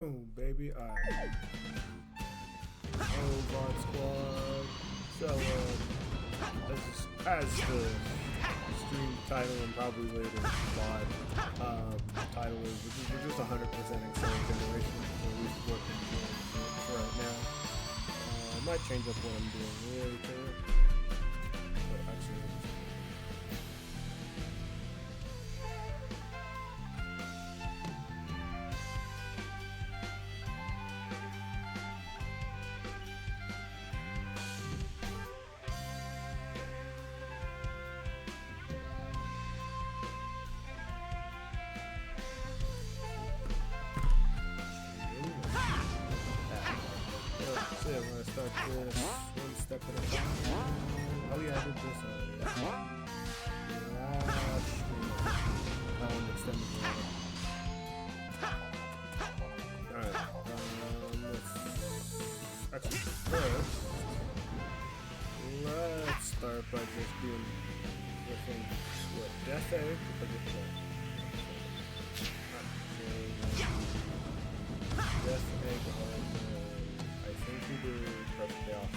Boom, baby. Alright. Robot Squad. So, as the stream title and probably later live title is, we're just 100%ing Sonic Generation, so at least working for right now. I might change up what I'm doing later, but actually, so yeah, when I start this one step at a time. Oh yeah, I did this already. Extended Alright, let's actually first let's start by just doing the thing with Death Egg because it's Death Egg on I think we do perfectly off.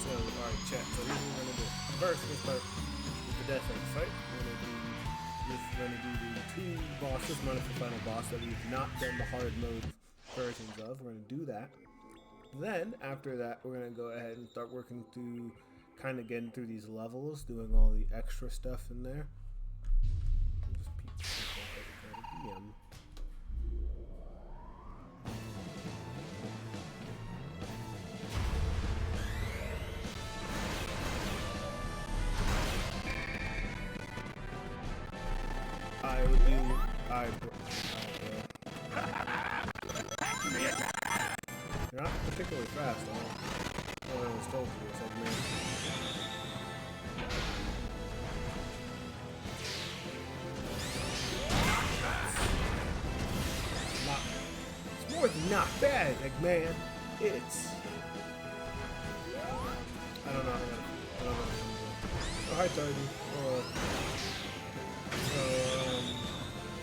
Alright, chat. So here's what we're gonna do. First, we'll start with the Death Egg fight. We're gonna do the two bosses minus the final boss that we've not done the hard mode versions of. We're gonna do that. Then after that, we're gonna go ahead and start working through, kind of getting through these levels, doing all the extra stuff in there. I would do. You're not particularly fast, I was told you. It's like me. It's more than not bad, like man. It's. I don't know. Oh, hi, Titan.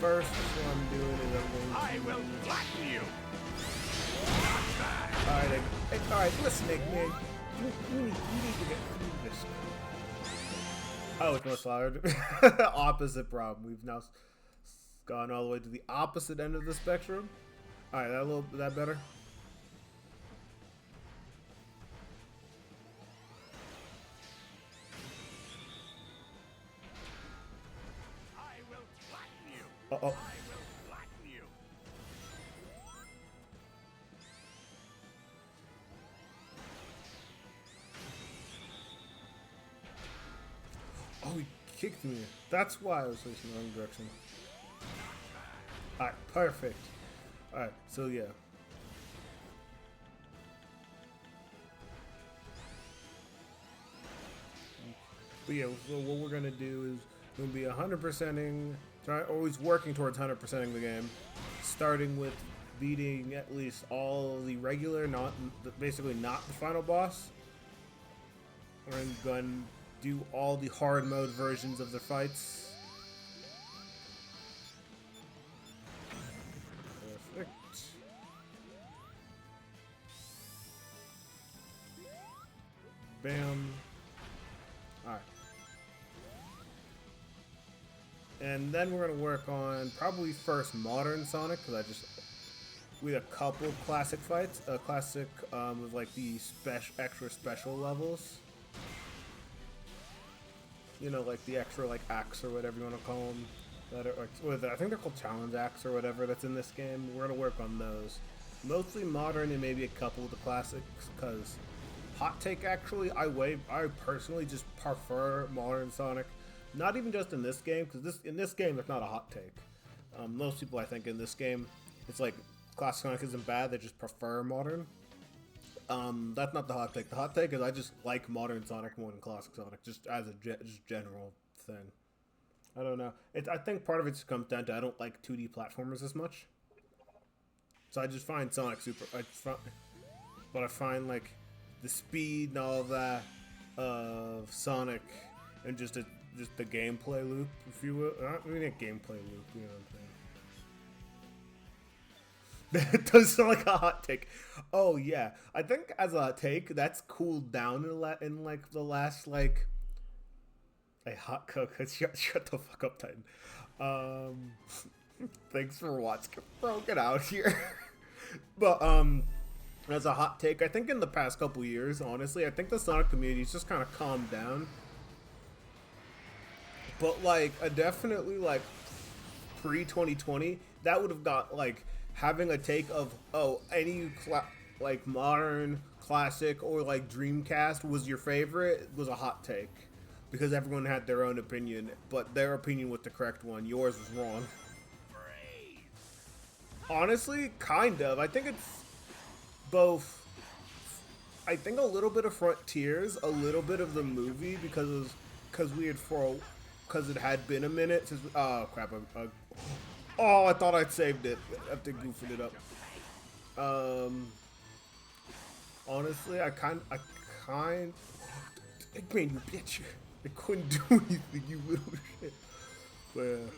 First, what I'm doing is I'm going to... I will flatten you! Alright, listen, Eggman. You need to get through this. Oh, it's much louder. Opposite problem. We've now gone all the way to the opposite end of the spectrum. Alright, that better? Uh-oh. I will flatten you! Oh, he kicked me. That's why I was facing the wrong direction. Alright, perfect. Alright, so yeah. But yeah, so what we're gonna do is we're gonna be 100%ing, always working towards 100%ing the game, starting with beating at least all the regular, basically not the final boss. We're going to do all the hard mode versions of the fights. Perfect. Bam. Alright. And then we're going to work on probably first modern Sonic, because we had a couple classic fights, with like the extra special levels. You know, like the extra like acts or whatever you want to call them. That are like, I think they're called challenge acts or whatever that's in this game. We're going to work on those. Mostly modern and maybe a couple of the classics, because hot take actually, I personally just prefer modern Sonic. Not even just in this game, because in this game it's not a hot take. Most people, I think, in this game, it's like classic Sonic isn't bad; they just prefer modern. That's not the hot take. The hot take is I just like modern Sonic more than classic Sonic, just as a just general thing. I don't know. I think part of it just comes down to I don't like 2D platformers as much. So I just find Sonic super. but I find like the speed and all of that of Sonic and just the gameplay loop, if you will. I mean, a gameplay loop, you know what I'm saying? It does sound like a hot take. Oh yeah, I think as a hot take, that's cooled down in like the last like a hot cook. Shut the fuck up, Titan. Thanks for watching. Broken out here, but as a hot take, I think in the past couple years, honestly, I think the Sonic community's just kind of calmed down. But like, definitely like pre-2020, that would have got like having a take of any like modern classic or like Dreamcast was your favorite was a hot take because everyone had their own opinion, but their opinion was the correct one. Yours was wrong. Honestly, kind of. I think it's both. I think a little bit of Frontiers, a little bit of the movie because it had been a minute since. Oh crap! I thought I'd saved it after goofing it up. Honestly, man, you bitch! I couldn't do anything, you little shit. But yeah,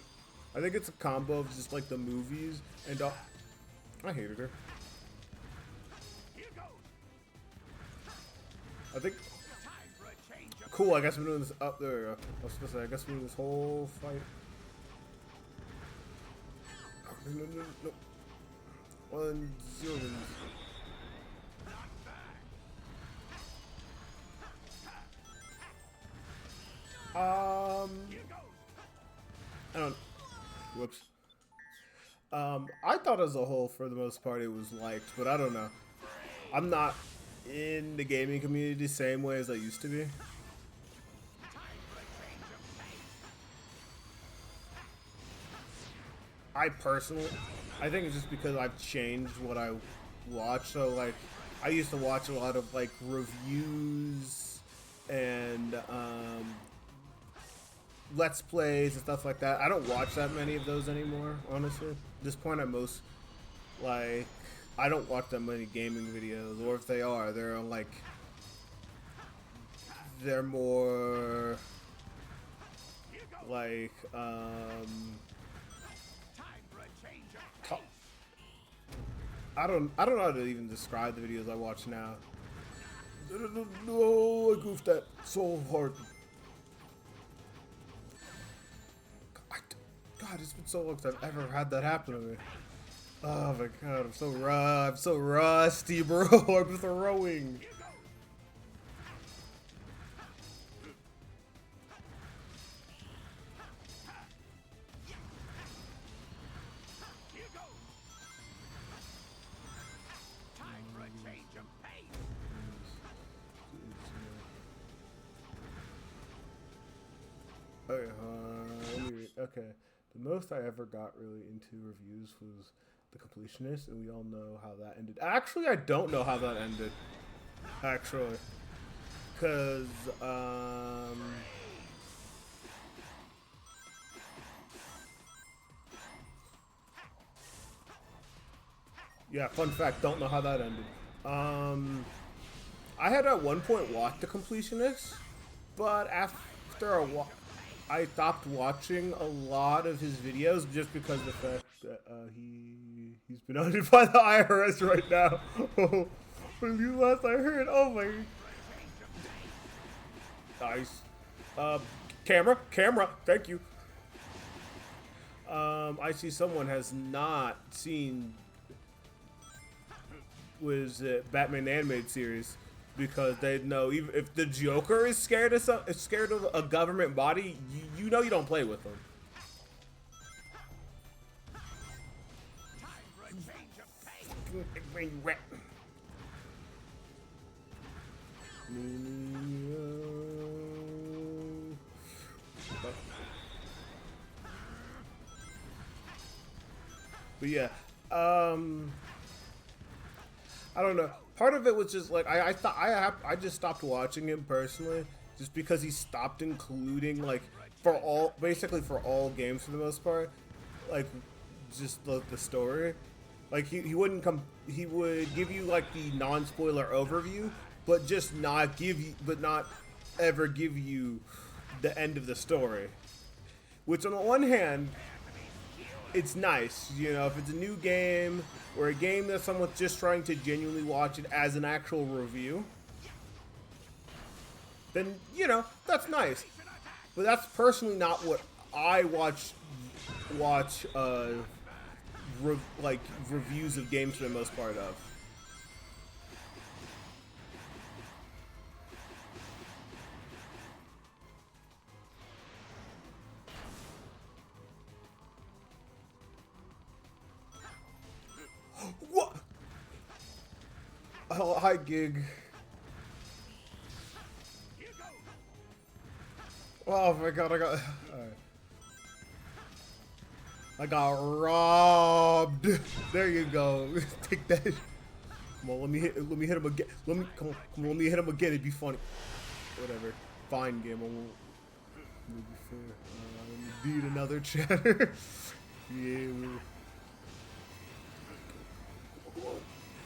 I think it's a combo of just like the movies and I hated her. I think. Cool, I guess we're doing this up there. I was supposed to say, I guess we're doing this whole fight. No. 1-0. I don't. Whoops. I thought as a whole, for the most part, it was liked, but I don't know. I'm not in the gaming community the same way as I used to be. I personally, I think it's just because I've changed what I watch. So like, I used to watch a lot of like reviews and Let's Plays and stuff like that. I don't watch that many of those anymore, honestly. At this point, I don't watch that many gaming videos, or if they are, they're like, they're more like I don't know how to even describe the videos I watch now. No, I goofed that so hard. God, it's been so long since I've ever had that happen to me. Oh my god, I'm so rusty, bro. I'm throwing. Okay, the most I ever got really into reviews was The Completionist, and we all know how that ended. Actually, I don't know how that ended. Actually, because yeah, fun fact, don't know how that ended. I had at one point watched The Completionist, but after a while, I stopped watching a lot of his videos just because of the fact that he's been audited by the IRS right now. When you last I heard, oh my. Nice. Camera, thank you. I see someone has not seen Batman animated series. Because they know even if the Joker is scared of a government body, you know you don't play with them. But yeah, I don't know. Part of it was just like I just stopped watching him personally, just because he stopped including like basically for all games for the most part, like just the story. Like he wouldn't he would give you like the non-spoiler overview, but just not give you, but not ever give you the end of the story. Which on the one hand, it's nice, you know, if it's a new game or a game that someone's just trying to genuinely watch it as an actual review, then, you know, that's nice. But that's personally not what I watch like reviews of games for the most part of. What? Oh, hi, Gig. Oh my god, I got robbed. There you go. Take that. Come on, let me hit him again. Come on, let me hit him again. It'd be funny. Whatever. Fine, game. I won't. Be fair. Need another chatter. Yeah.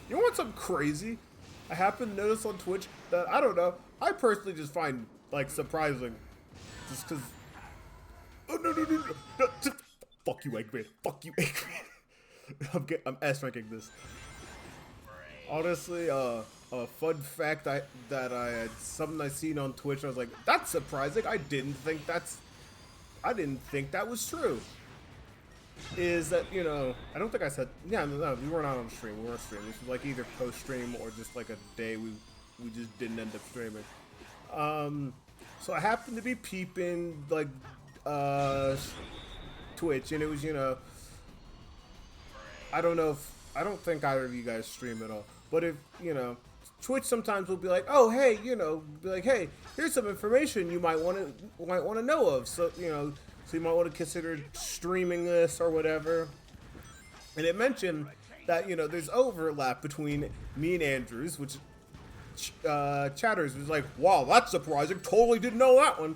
You know what's something crazy? I happen to notice on Twitch that, I don't know, I personally just find, like, surprising. Just because... Oh, no. Fuck you, Eggman. Fuck you, Eggman. I'm S-ranking this. Honestly, a fun fact that I had, something I seen on Twitch, I was like, that's surprising. I didn't think that was true. Is that, you know, I don't think I said, yeah, no, we were not on stream. We weren't streaming. This was like either post-stream or just like a day we just didn't end up streaming. So I happened to be peeping, like, Twitch, and it was, you know, I don't think either of you guys stream at all, but if, you know, Twitch sometimes will be like, oh, hey, you know, be like, hey, here's some information you might want to know of, so, you know, so you might want to consider streaming this or whatever. And it mentioned that, you know, there's overlap between me and Andrews, which Chatters was like, wow, that's surprising. Totally didn't know that one.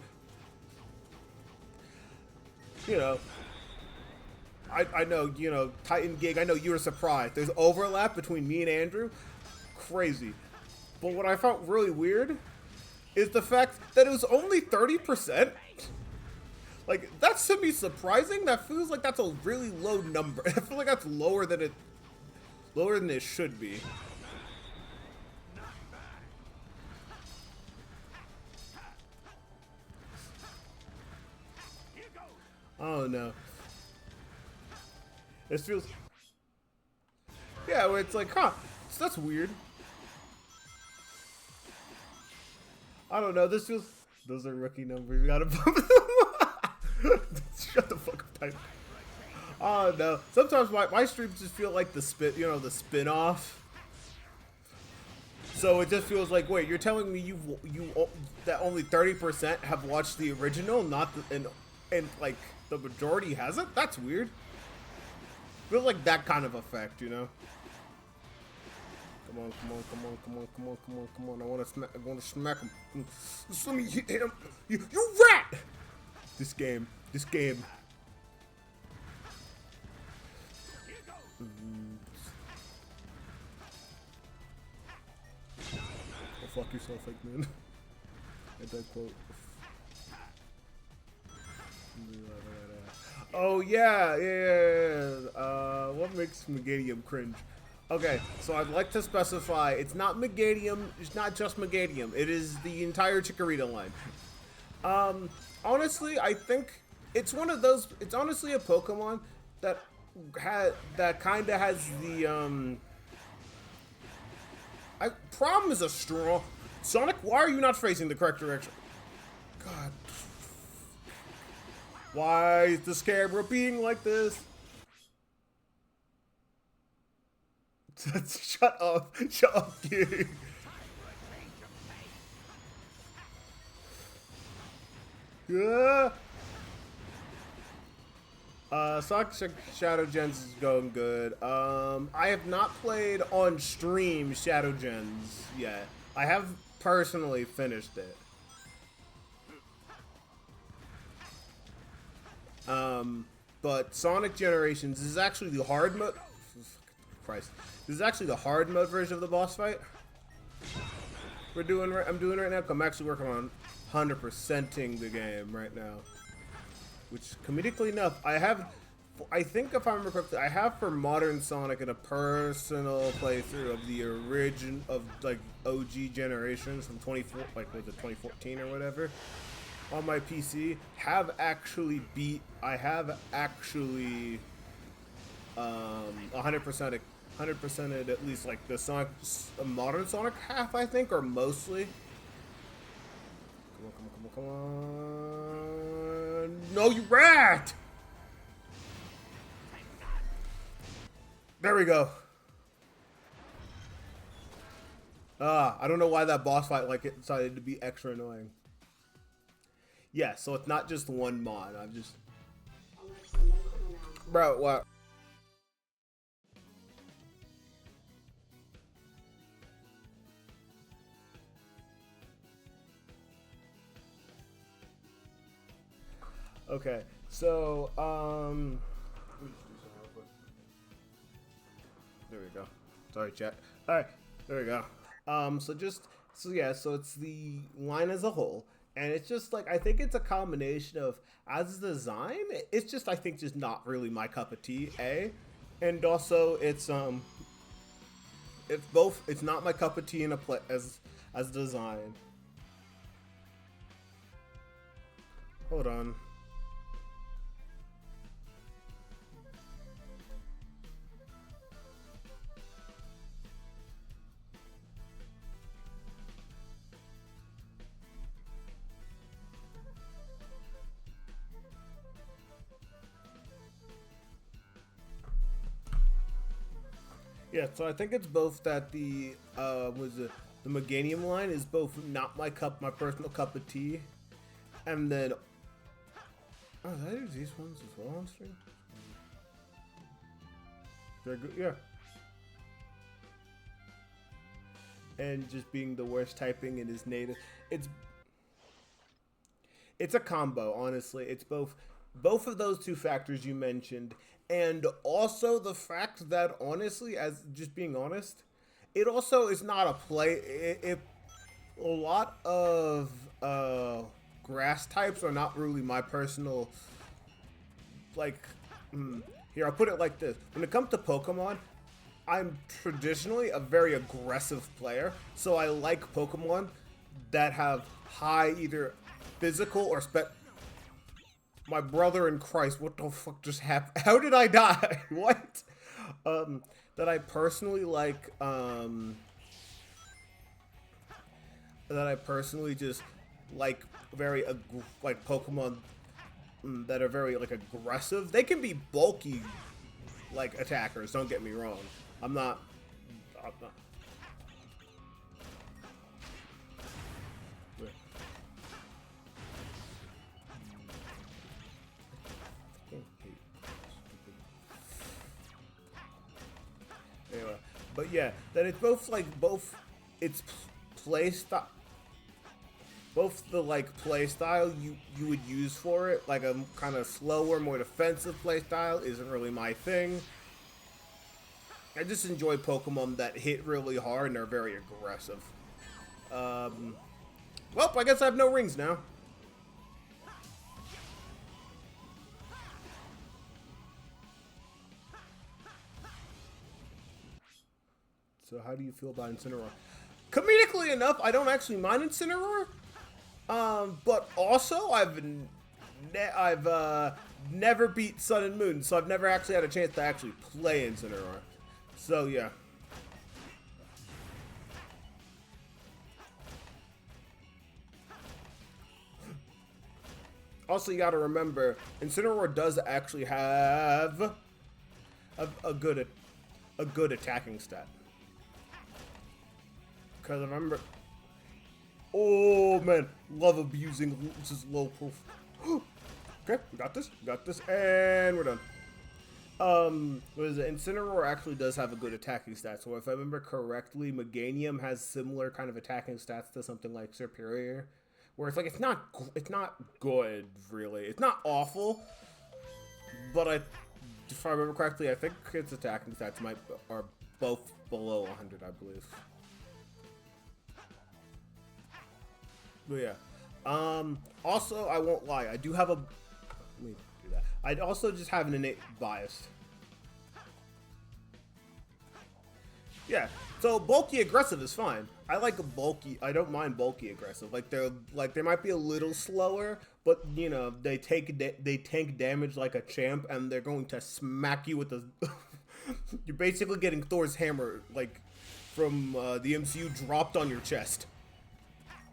You know, I know, you know, Titan Gig, I know you were surprised. There's overlap between me and Andrew. Crazy. But what I found really weird is the fact that it was only 30%. Like, that's to me surprising. That feels like that's a really low number. I feel like that's lower than it should be. I don't know. This feels... Yeah, where it's like, huh, so that's weird. I don't know, this feels... Those are rookie numbers, we gotta bump them. Shut the fuck up, Titan. I don't know. Sometimes my streams just feel like the spin-off. So it just feels like, wait, you're telling me that only 30% have watched the original, not the, and like the majority hasn't? That's weird. Feels like that kind of effect, you know? Come on. I wanna smack him. Just let me hit him. You rat! This game. Go fuck yourself, Eggman. And that quote. Oh yeah. What makes Megadium cringe? Okay, so I'd like to specify, it's not Megadium, it's not just Megadium, it is the entire Chikorita line. Honestly, I think it's one of those, it's honestly a Pokemon that kinda has the, problem is a strong, Sonic, why are you not facing the correct direction? God. Why is the Scarabra being like this? Shut up, kid. Yeah. Sonic Shadow Gens is going good. I have not played on stream Shadow Gens yet. I have personally finished it. But Sonic Generations is actually the hard mode. Christ. This is actually the hard mode version of the boss fight. I'm doing right now. I'm actually working on 100%ing the game right now. Which, comedically enough, I think if I remember correctly, I have for Modern Sonic in a personal playthrough of the origin of like OG generations from 2014 or whatever on my PC. I have actually 100%ed at least like the Sonic, Modern Sonic half, I think, or mostly. Come on. No, you rat! There we go. I don't know why that boss fight it decided to be extra annoying. Yeah, so it's not just one mod. I'm just... Bro, what? Okay, so, let me just do something real quick. There we go. Sorry, chat. Alright, there we go. So it's the line as a whole, and it's just like, I think it's a combination of, as a design, it's just, I think, just not really my cup of tea, and also, it's not my cup of tea in as design. Hold on. Yeah, so I think it's both that the Meganium line is both not my personal cup of tea, and then did I use these ones as well on stream? They're good, yeah. And just being the worst typing in his native, it's a combo, honestly. It's both of those two factors you mentioned. And also the fact that, honestly, as just being honest, it also is not a play. A lot of grass types are not really my personal, here, I'll put it like this. When it comes to Pokemon, I'm traditionally a very aggressive player, so I like Pokemon that have high either physical or My brother in Christ, what the fuck just happened? How did I die? What? That I personally like, that I personally just like very, like Pokemon that are very, like, aggressive. They can be bulky, like, attackers, don't get me wrong. I'm not. Anyway, but yeah, that it's it's play style, both the play style you would use for it, like a kind of slower, more defensive play style, isn't really my thing. I just enjoy Pokemon that hit really hard and are very aggressive. Well, I guess I have no rings now. So how do you feel about Incineroar? Comedically enough, I don't actually mind Incineroar. But also I've never beat Sun and Moon, so I've never actually had a chance to actually play Incineroar. So yeah. Also, you gotta remember, Incineroar does actually have a good attacking stat. Because I remember, oh man, love abusing this low profile. Okay, got this, and we're done. What is it? Incineroar actually does have a good attacking stat. So if I remember correctly, Meganium has similar kind of attacking stats to something like Superior, where it's like it's not good really. It's not awful, but if I remember correctly, I think its attacking stats are both below 100, I believe. But yeah. Also, I won't lie. I do have a. Let me do that. I'd also just have an innate bias. Yeah. So bulky aggressive is fine. I like a bulky. I don't mind bulky aggressive. Like they might be a little slower, but you know they tank damage like a champ, and they're going to smack you with the. You're basically getting Thor's hammer like from the MCU dropped on your chest.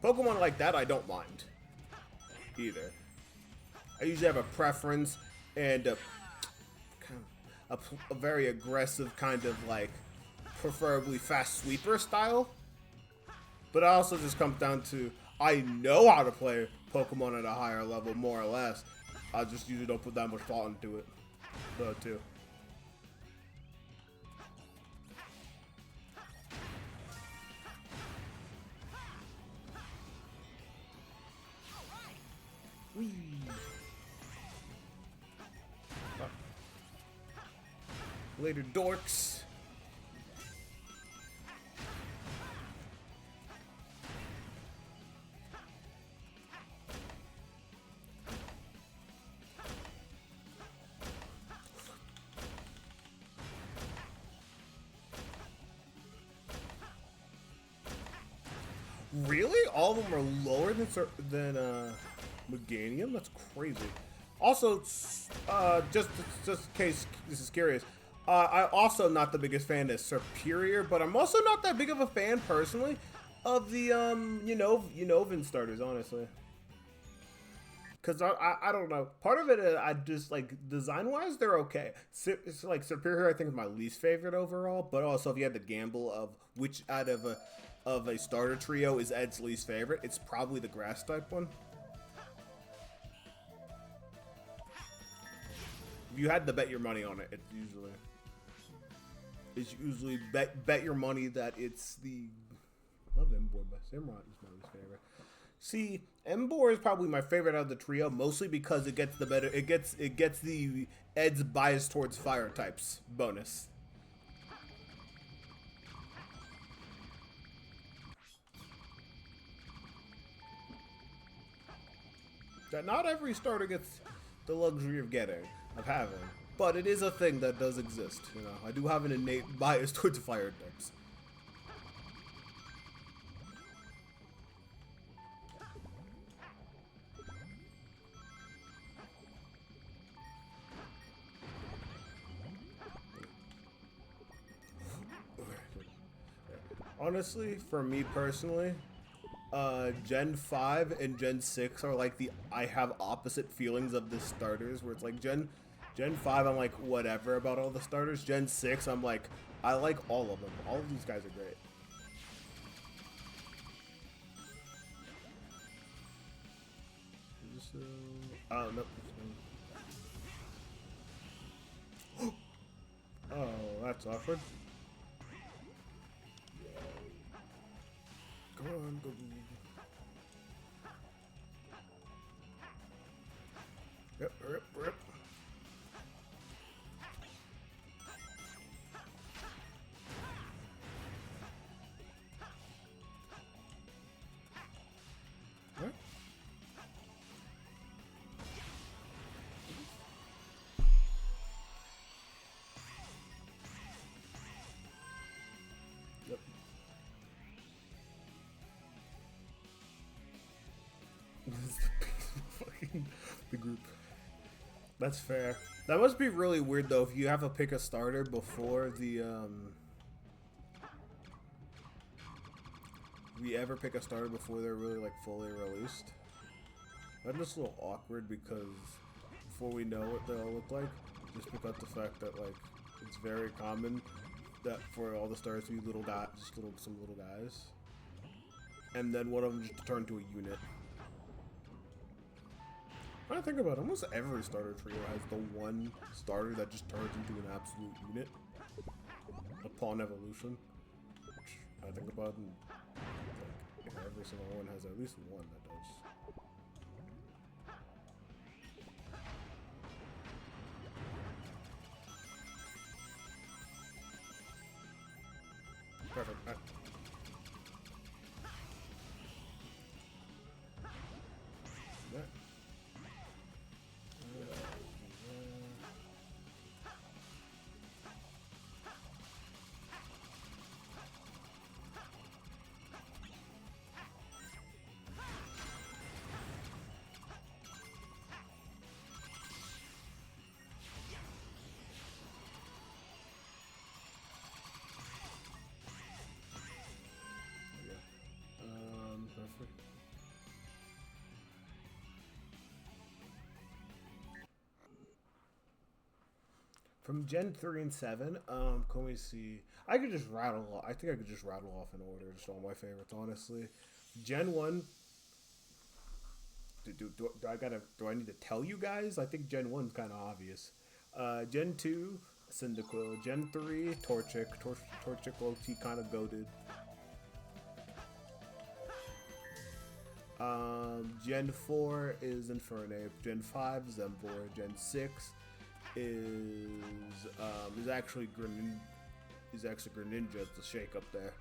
Pokemon like that, I don't mind either. I usually have a preference and a very aggressive kind of like, preferably fast sweeper style. But it also just comes down to I know how to play Pokemon at a higher level, more or less. I just usually don't put that much thought into it, though, too. Whee. Later, dorks. Really? All of them are lower than Meganium? That's crazy. Also, just in case this is curious, I'm also not the biggest fan of Superior, but I'm also not that big of a fan personally of the Unova starters, honestly. Cause I don't know. Part of it I just like design wise they're okay. It's like Superior I think is my least favorite overall, but also if you had the gamble of which out of a starter trio is Ed's least favorite, it's probably the grass type one. If you had to bet your money on it, it's usually bet your money that it's the love Emboar, but Samurott is my least favorite. See, Emboar is probably my favorite out of the trio, mostly because it gets the Ed's bias towards fire types bonus. That not every starter gets the luxury of having, but it is a thing that does exist. You know, I do have an innate bias towards fire types. Honestly, for me personally, Gen 5 and Gen 6 are like I have opposite feelings of the starters, where it's like Gen 5 I'm like whatever about all the starters. Gen 6 I'm like I like all of them. All of these guys are great. Oh, nope. Oh, that's awkward. Come on, go. Yep, rip, rip. What? Yep. The group. That's fair. That must be really weird though if you have to pick a starter before the we ever pick a starter before they're really like fully released. That's just a little awkward because before we know what they all look like, just because the fact that like it's very common that for all the starters to be little guys, some little guys, and then one of them just turn to a unit. When I think about it, almost every starter trio has the one starter that just turns into an absolute unit upon evolution. Which I think about, and like every single one has at least one that does. Perfect. Yeah. Perfect. From Gen 3 and 7, can we see? I could just rattle off. I think I could just rattle off in order, just all my favorites, honestly. Gen 1. Do I need to tell you guys? I think Gen 1's kind of obvious. Gen 2, Cyndaquil. Gen 3, Torchic. Torchic low-key kind of goated. Gen 4 is Infernape. Gen 5, Zembor. Gen 6 is actually Greninja. It's a shake up there.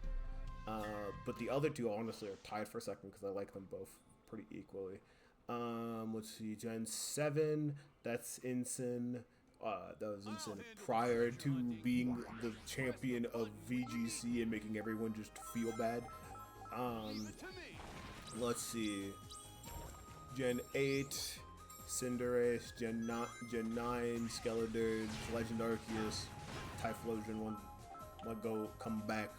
But the other two honestly are tied for second because I like them both pretty equally. Let's see, Gen 7, that's Incin. That was Incin prior to being the champion of VGC and making everyone just feel bad. Let's see, Gen 8, Cinderace. Gen 9, Skeledirge, Legend Arceus, Typhlosion, one go come back.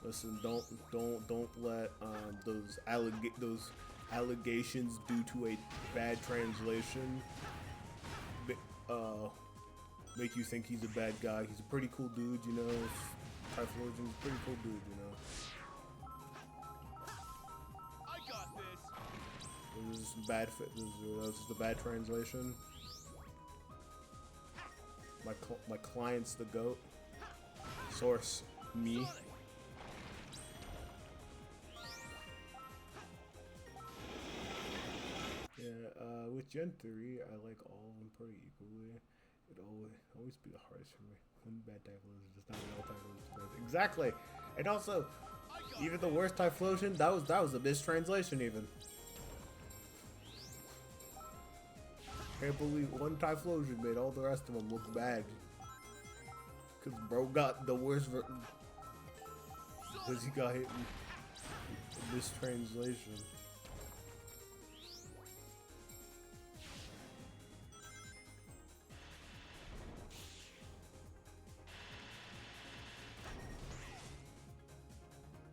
Listen, don't let those allegations due to a bad translation make you think he's a bad guy. He's a pretty cool dude, you know. Typhlosion's a pretty cool dude, you know. I got this. This is some bad fit. This is just a bad translation. My client's the GOAT. Source, me. Yeah, with Gen 3, I like all of them pretty equally. It'd always be the hardest for me. One bad Typhlosion, just not all Typhlosion. Exactly! And also, even the worst Typhlosion, that was a mistranslation even. Can't believe one Typhlosion made all the rest of them look bad. Cause bro got the worst because he got hit in mistranslation.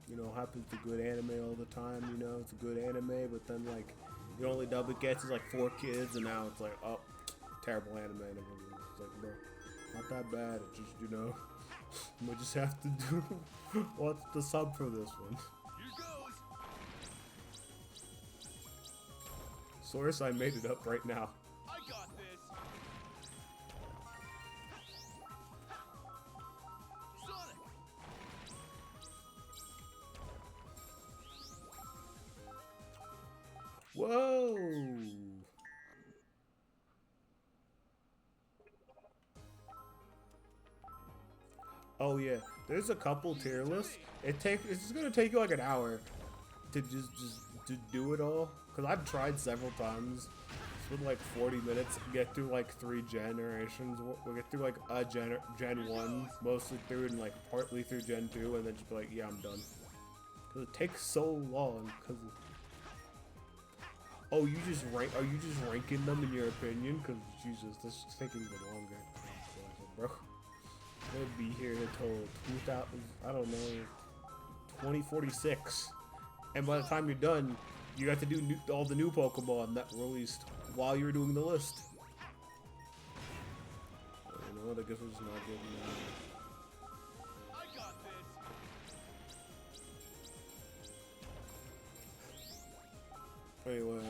You know, happens to good anime all the time, you know, it's a good anime, but then, like, the only dub it gets is, like, 4 kids, and now it's like, oh, terrible anime, and it's like, bro, not that bad, it's just, you know, we just have to do, what's the sub for this one? Here goes. Source, I made it up right now. I got this. Sonic. Whoa! Oh yeah, there's a couple tier lists. It's just gonna take you like an hour to just to do it all. Cause I've tried several times. It's been like 40 minutes. Get through like 3 generations. We'll get through like a Gen 1, mostly through, and like partly through Gen 2, and then just be like, yeah, I'm done. Cause it takes so long. Cause oh, you just rank? Are you just ranking them in your opinion? Cause Jesus, this is taking even longer. Bro, I'm gonna be here until 2000. I don't know, 2046. And by the time you're done, you got to do all the new Pokemon that released while you were doing the list. You know what? I guess we're just not getting I got this. Anyway,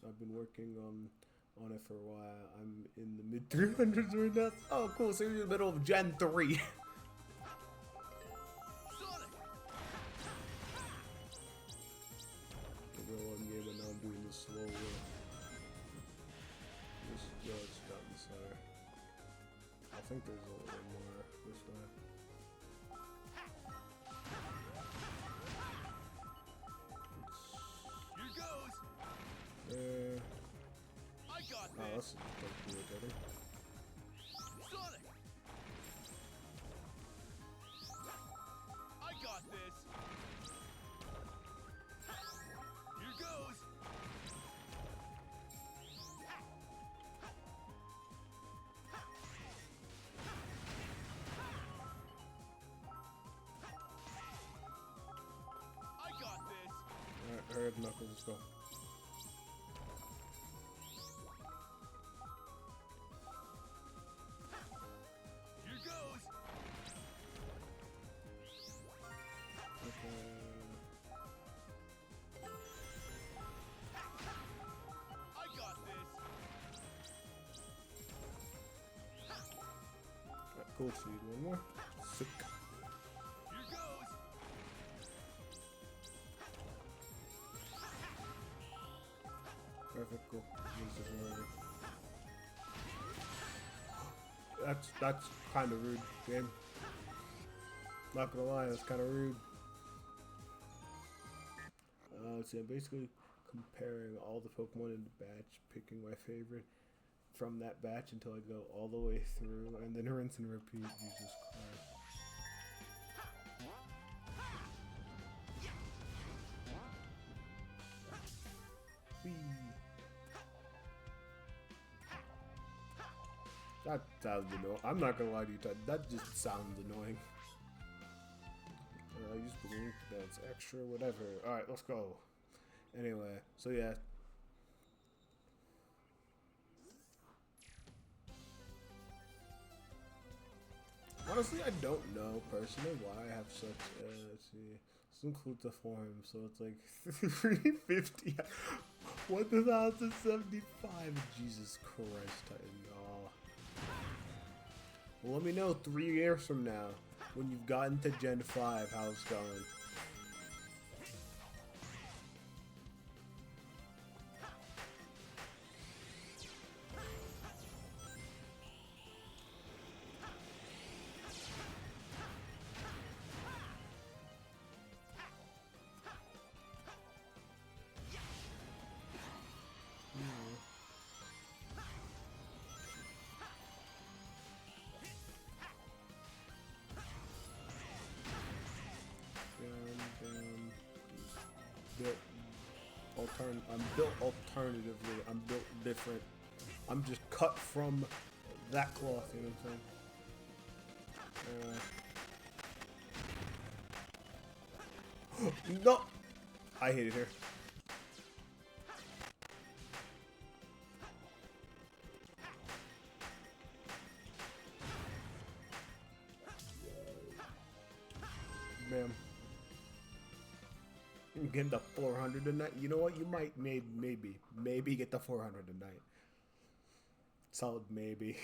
I've been working on it for a while. I'm in the mid 300s right now. Oh, cool. So you're in the middle of Gen 3. Sonic. Go one game and think there's a little more this way. Here goes. I got Oh, this. that's weird, getting. Sonic. I got this. Here goes. I got this. Alright, hurry up, Knuckles, let's go. Here goes. Okay. I got this. Alright, cool, so you need one more. Sick. Here goes. Perfect, cool. Use this one over. That's kind of rude, game. Not gonna lie, that's kind of rude. Let's see, I'm basically comparing all the Pokemon in the batch, picking my favorite from that batch until I go all the way through, and then rinse and repeat. Jesus Christ. Whee. That sounds annoying. I'm not gonna lie to you, Todd. That just sounds annoying. I just believe that's extra, whatever. Alright, let's go. Anyway, so yeah. Honestly, I don't know personally why I have such, let's see. This includes the form, so it's like 350. 1075. Jesus Christ, Titan. Oh. Well, let me know 3 years from now, when you've gotten to Gen 5, how it's going. I'm built alternatively. I'm built different. I'm just cut from that cloth, you know what I'm saying? No! I hate it here. Bam. Get the 400 tonight. You know what? You might maybe get the 400 tonight. Solid maybe.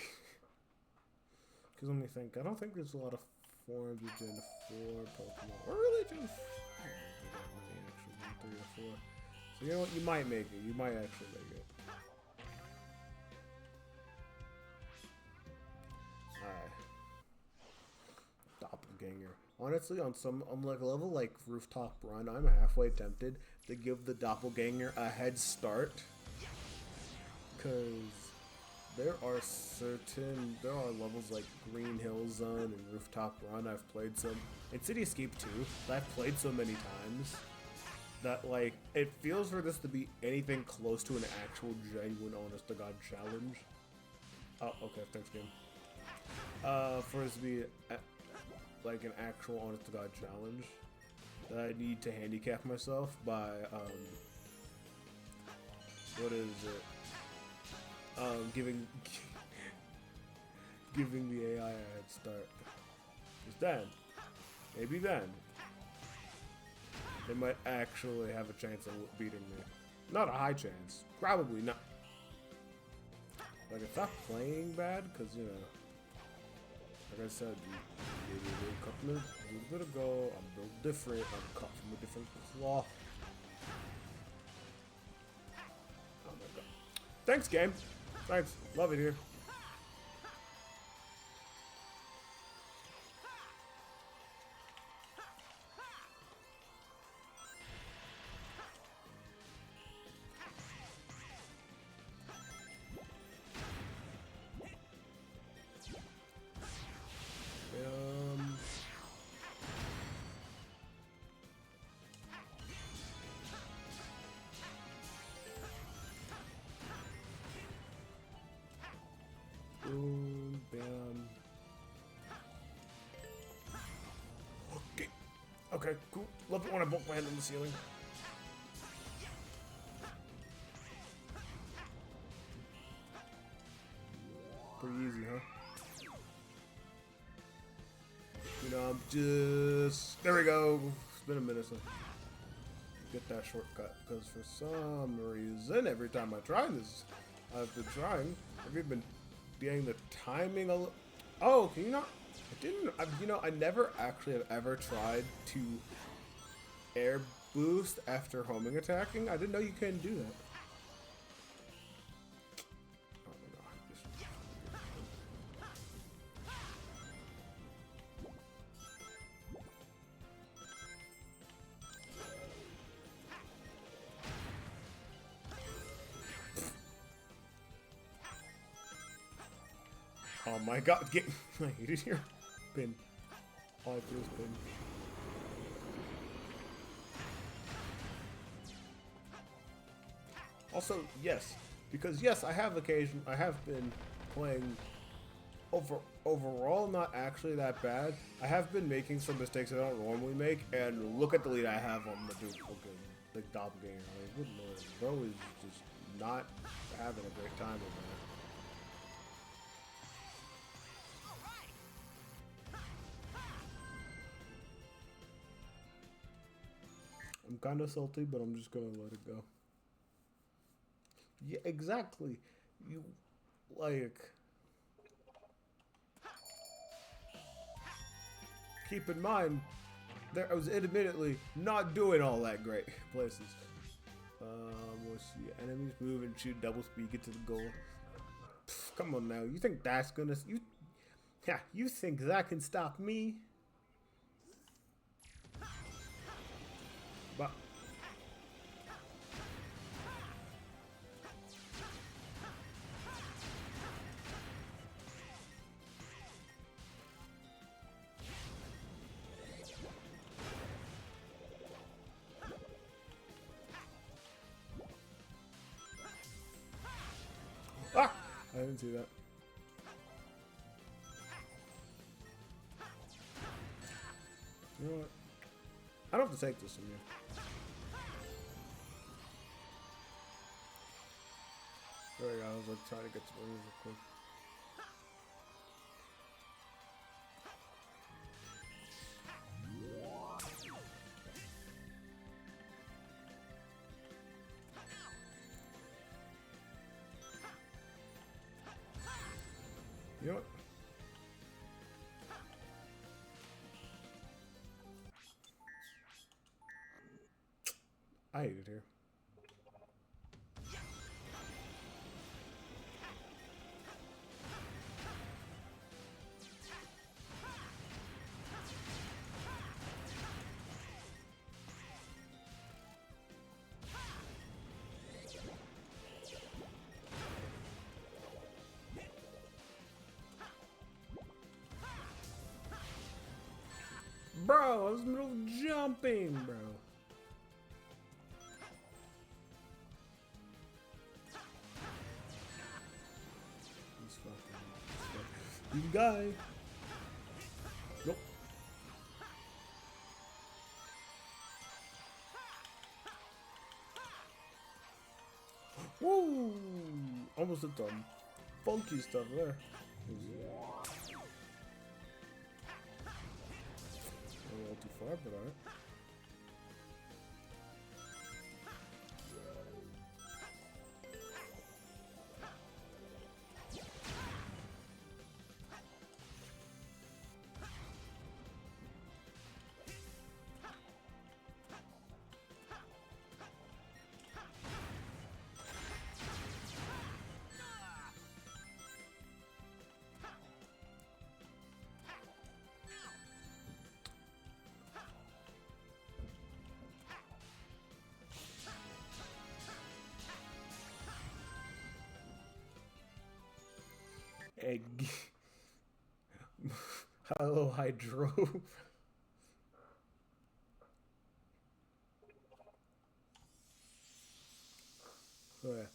Because let me think. I don't think there's a lot of forms of Gen 4 Pokemon. Or really Gen 4. Actually, 3 or 4. So you know what? You might make it. You might actually make it. Alright. Doppelganger. Honestly, on like a level like Rooftop Run, I'm halfway tempted to give the Doppelganger a head start. Because there are levels like Green Hill Zone and Rooftop Run I've played some. And City Escape 2 that I've played so many times that like it feels for this to be anything close to an actual genuine honest to God challenge. Oh, okay, thanks game. For this to be like an actual honest to God challenge that I need to handicap myself by what is it? Giving the AI a head start. Because then, maybe then, they might actually have a chance of beating me. Not a high chance. Probably not. Like, it's not playing bad, because, you know, like I said, a couple of a little bit ago, I'm built different, I'm cut from a different cloth. Oh my god. Thanks, game. Thanks. Love it here. Boom, bam. Okay. Okay, cool. Love it when I bolt my hand on the ceiling. Pretty easy, huh? You know, I'm just... There we go. It's been a minute since get that shortcut. Because for some reason, every time I try this, I've been trying. Have you been getting the timing a little... Oh, can you not... I didn't... you know, I never actually have ever tried to air boost after homing attacking. I didn't know you couldn't do that. Oh my god, get I hated here. Pin. All I do is pin. Also, yes, because yes, I have been playing overall not actually that bad. I have been making some mistakes I don't normally make, and look at the lead I have on the doppelganger. Like, good lord, bro is just not having a great time over there. I'm kind of salty, but I'm just gonna let it go. Yeah, exactly. You, like... Keep in mind, I was admittedly not doing all that great places. Let's see. Enemies move and shoot double speed, get to the goal. Pff, come on now. You think that's gonna... You think that can stop me? But... Ah! I didn't see that. You know what? I don't have to take this from you. There we go. I was like trying to get some moves real quick. You know what? I hate it here. Bro, I was in the middle of jumping, bro. He's fucking... You guy. Nope. Woo! Almost a ton. Funky stuff there. A little too far, but alright. Egg. Hello, Hydro. So yeah.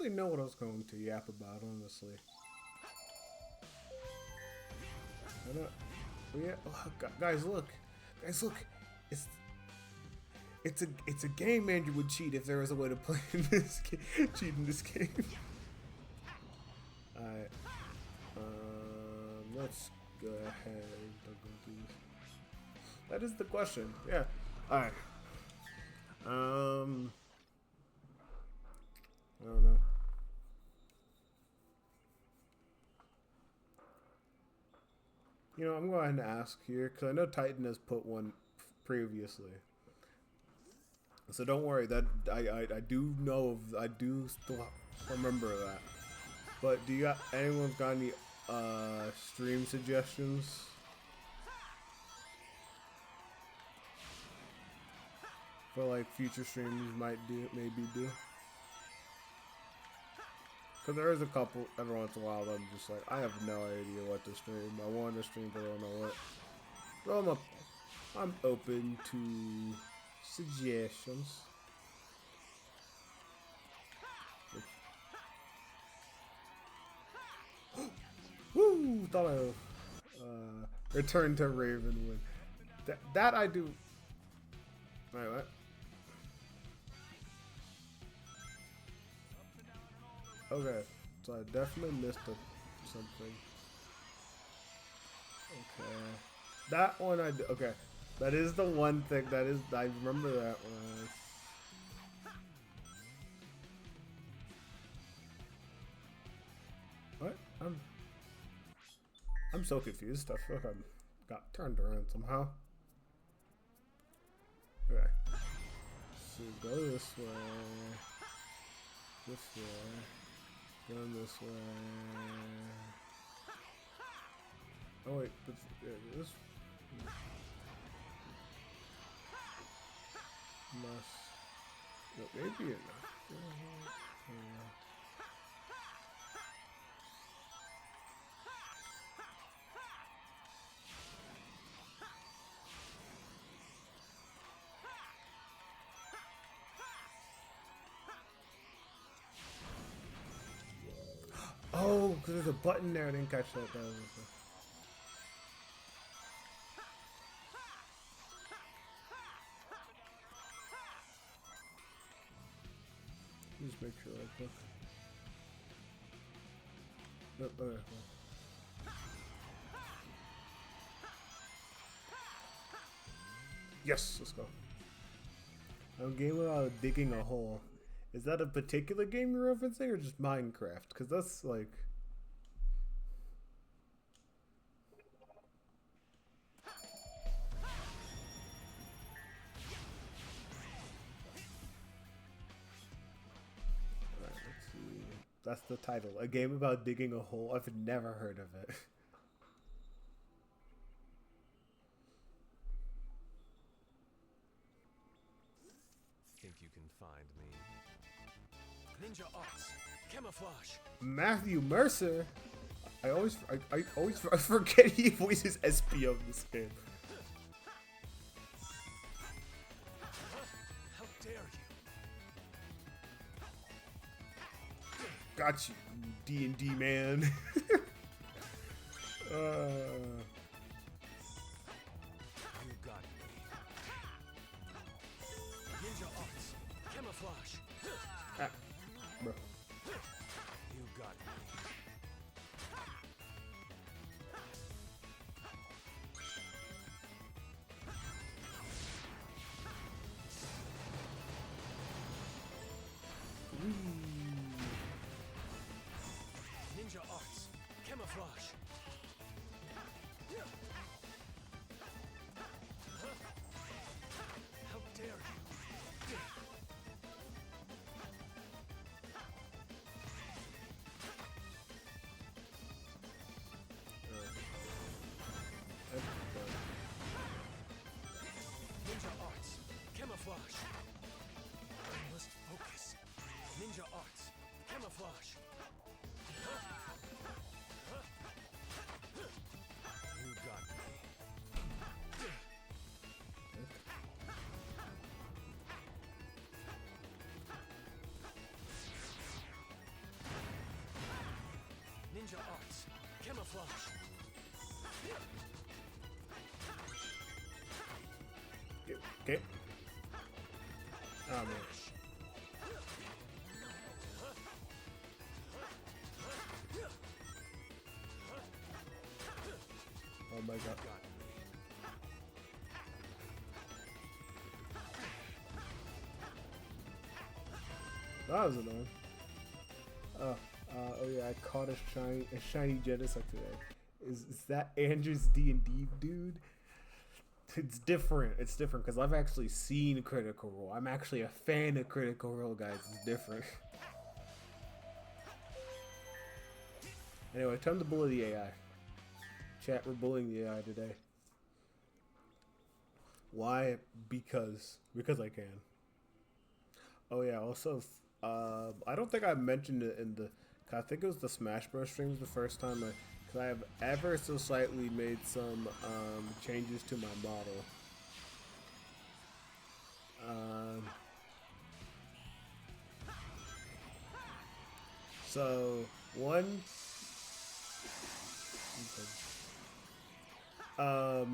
really know what I was going to yap about, honestly. I don't. Yeah, oh, guys, look, guys, look. It's a game Andrew would cheat if there was a way to play in this game. Cheat in this game. Alright. Let's go ahead. That is the question. Yeah. Alright. I don't know. You know, I'm going to ask here because I know Titan has put one previously. So don't worry. That I do know. I do still remember that. But do you got anyone's got any stream suggestions? For like future streams maybe do. Cause there is a couple every once in a while that I'm just like, I have no idea what to stream. I want to stream, but I don't know what. So I'm open to suggestions. Woo! Thought I return to Ravenwood. That I do. Wait, what? Okay, so I definitely missed something. Okay, that one okay, that is the one thing I remember that one. What? I'm so confused. I feel like I got turned around somehow. Okay, so go this way. This way. Going this way. Oh wait, but this must. No, maybe enough. Oh, because there's a button there. I didn't catch that. Just make sure I click. Nope, okay. Yes, let's go. A game about digging a hole. Is that a particular game you're referencing or just Minecraft? Because that's like... Alright, let's see. That's the title. A game about digging a hole. I've never heard of it. Think you can find me? Ninja arts, camouflage. Matthew Mercer? I always forget he voices SPO in this game. How dare you? Got you, D&D man. You got me. Ninja arts, camouflage. Bro. You got me. Ninja arts, camouflage. How dare you? Ninja arts. Camouflage. Okay. Oh man. Oh my god. That was annoying. Oh yeah, I caught a shiny Genesect today. Is that Andrew's D&D dude? It's different. It's different because I've actually seen Critical Role. I'm actually a fan of Critical Role, guys. It's different. Anyway, time to bully the AI. Chat, we're bullying the AI today. Why? Because I can. Oh yeah. Also, I don't think I mentioned it in the. I think it was the Smash Bros. Streams the first time because I have ever so slightly made some changes to my model. So one. Cause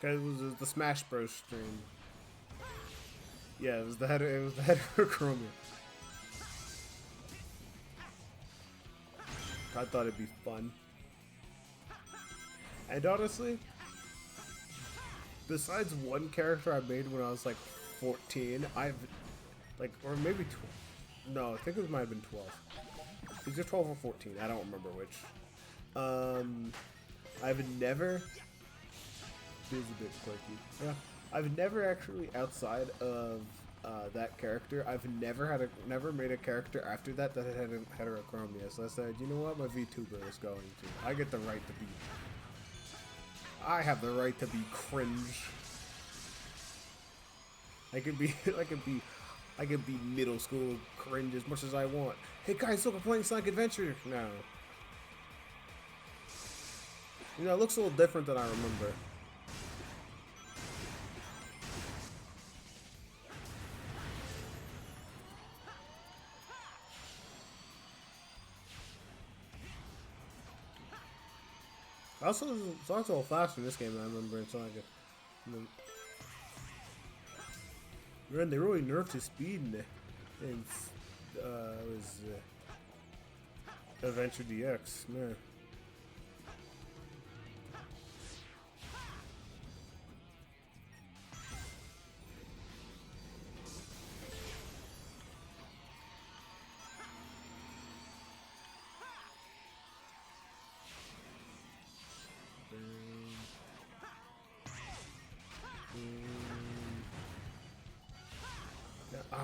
it was the Smash Bros. Stream. Yeah, it was the header. It was the header of Chromia. I thought it'd be fun. And honestly, besides one character I made when I was like 14, I've like, or maybe 12. No, I think it might have been 12. Either 12 or 14. I don't remember which. I've never. This is a bit quirky. Yeah, I've never actually outside of that character. I've never made a character after that that had heterochromia. So I said, you know what, my VTuber is going to. I get the right to be. I have the right to be cringe. I could be middle school cringe as much as I want. Hey guys, look, we're playing Sonic Adventure now. You know, it looks a little different than I remember. Also, Sonic's a little faster in this game than I remember in Sonic. Man, they really nerfed his speed in Adventure DX, man. I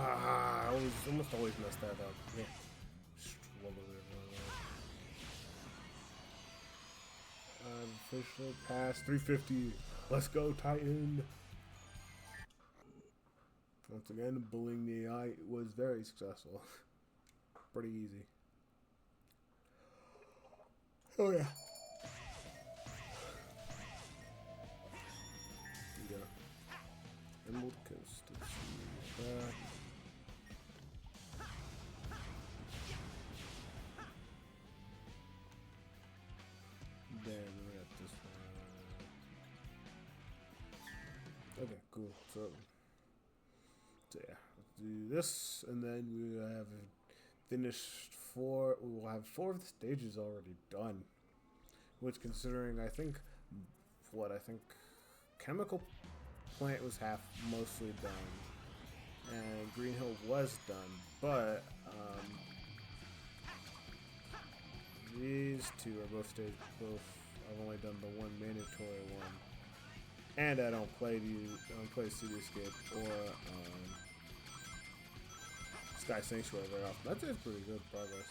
almost always mess that up. Yeah. Official pass 350. Let's go, Titan. Once again, bullying the AI was very successful. Pretty easy. Oh yeah. Yeah. Emerald Coast. Let's see that. Then we got this one. Okay, cool. So yeah, let's do this, and then we have finished 4. We will have 4 of the stages already done. Which, considering I think Chemical Plant was mostly done, and Green Hill was done, but these 2 are both I've only done the one mandatory one, and I don't play Cityscape or Sky Sanctuary very often. That's pretty good progress.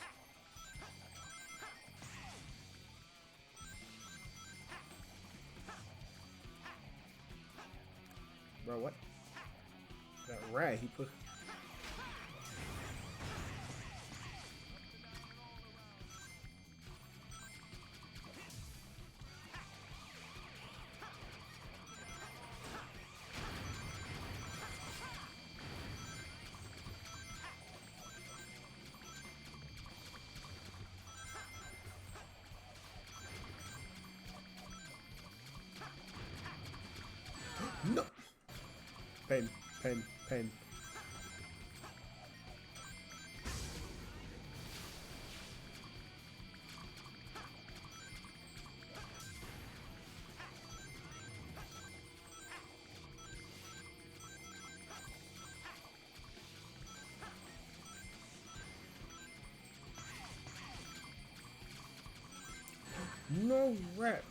Bro, what? That rat, he put. Pain, pain, pain. No rep.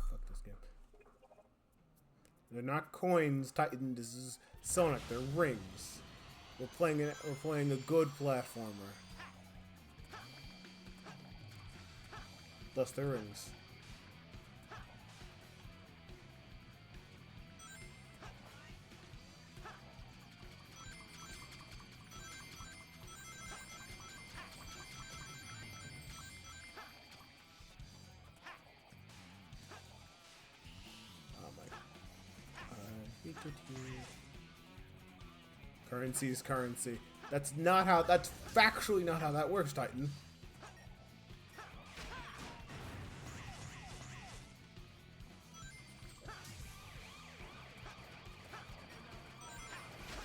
Fuck this game. They're not coins, Titan. This is Sonic. They're rings. We're playing a good platformer. Thus, they're rings. Oh my! I hate it here. Currency is currency. That's not how. That's factually not how that works, Titan.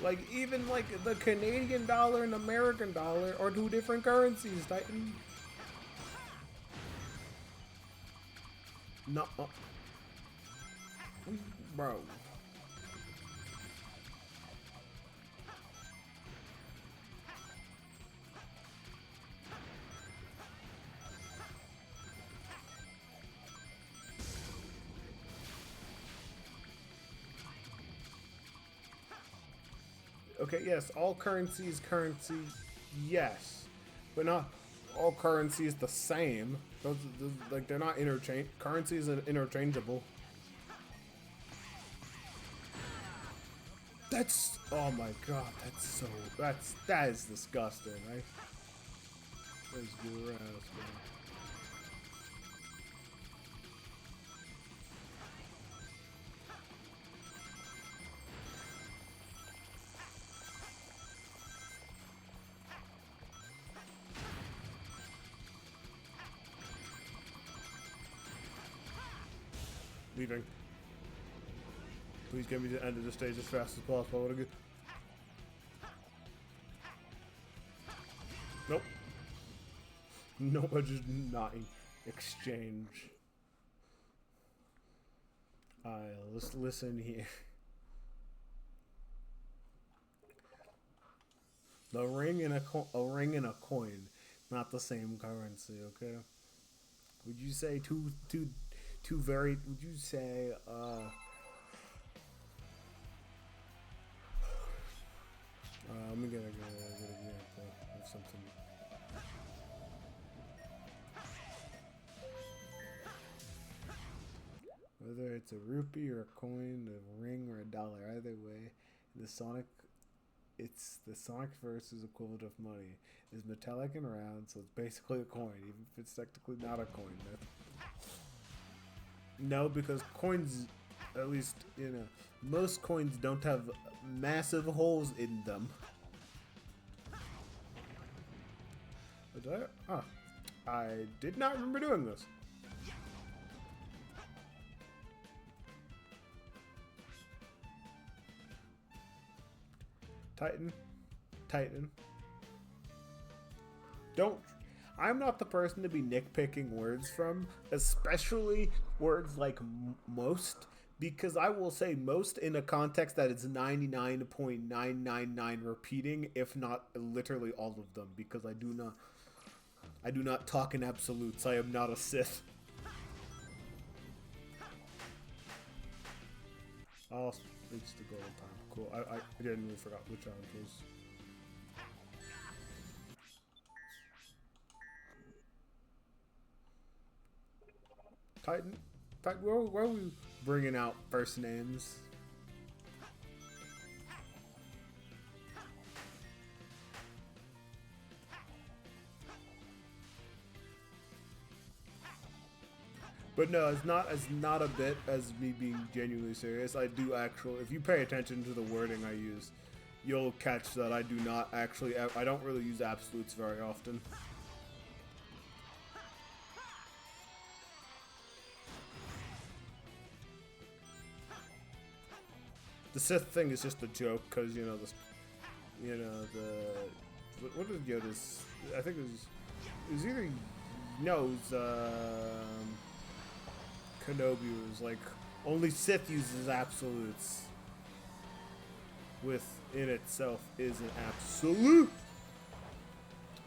Like, even like the Canadian dollar and American dollar are two different currencies, Titan. No, bro. Okay, yes, all currency is currency, yes, but not all currency is the same. Those like they're not interchange. Currency is interchangeable. That's oh my god, that is disgusting, right? That's gross, man. Leaving. Please get me to the end of the stage as fast as possible. Nope. Nope, I just not exchange. Let's listen here. The ring and a ring and a coin, not the same currency. Okay. Would you say two very? Would you say let me get an example of something. Whether it's a rupee or a coin, a ring or a dollar, either way, it's the Sonic verse is equivalent of money. It's metallic and round, so it's basically a coin, even if it's technically not a coin. No, because coins, at least, most coins don't have massive holes in them. I did not remember doing this. Titan. Don't. I'm not the person to be nitpicking words from, especially words like most, because I will say most in a context that is 99.999 repeating, if not literally all of them, because I do not talk in absolutes. I am not a Sith. Oh, it's the golden time. Cool. I genuinely forgot which challenge was. Titan, where are we bringing out first names? But no, it's not a bit as me being genuinely serious. I do actually, if you pay attention to the wording I use, you'll catch that I do not actually, I don't really use absolutes very often. The Sith thing is just a joke, because, you know, what did Yoda's, I think it was either, no, it was, Kenobi was like, only Sith uses absolutes. Within itself is an absolute.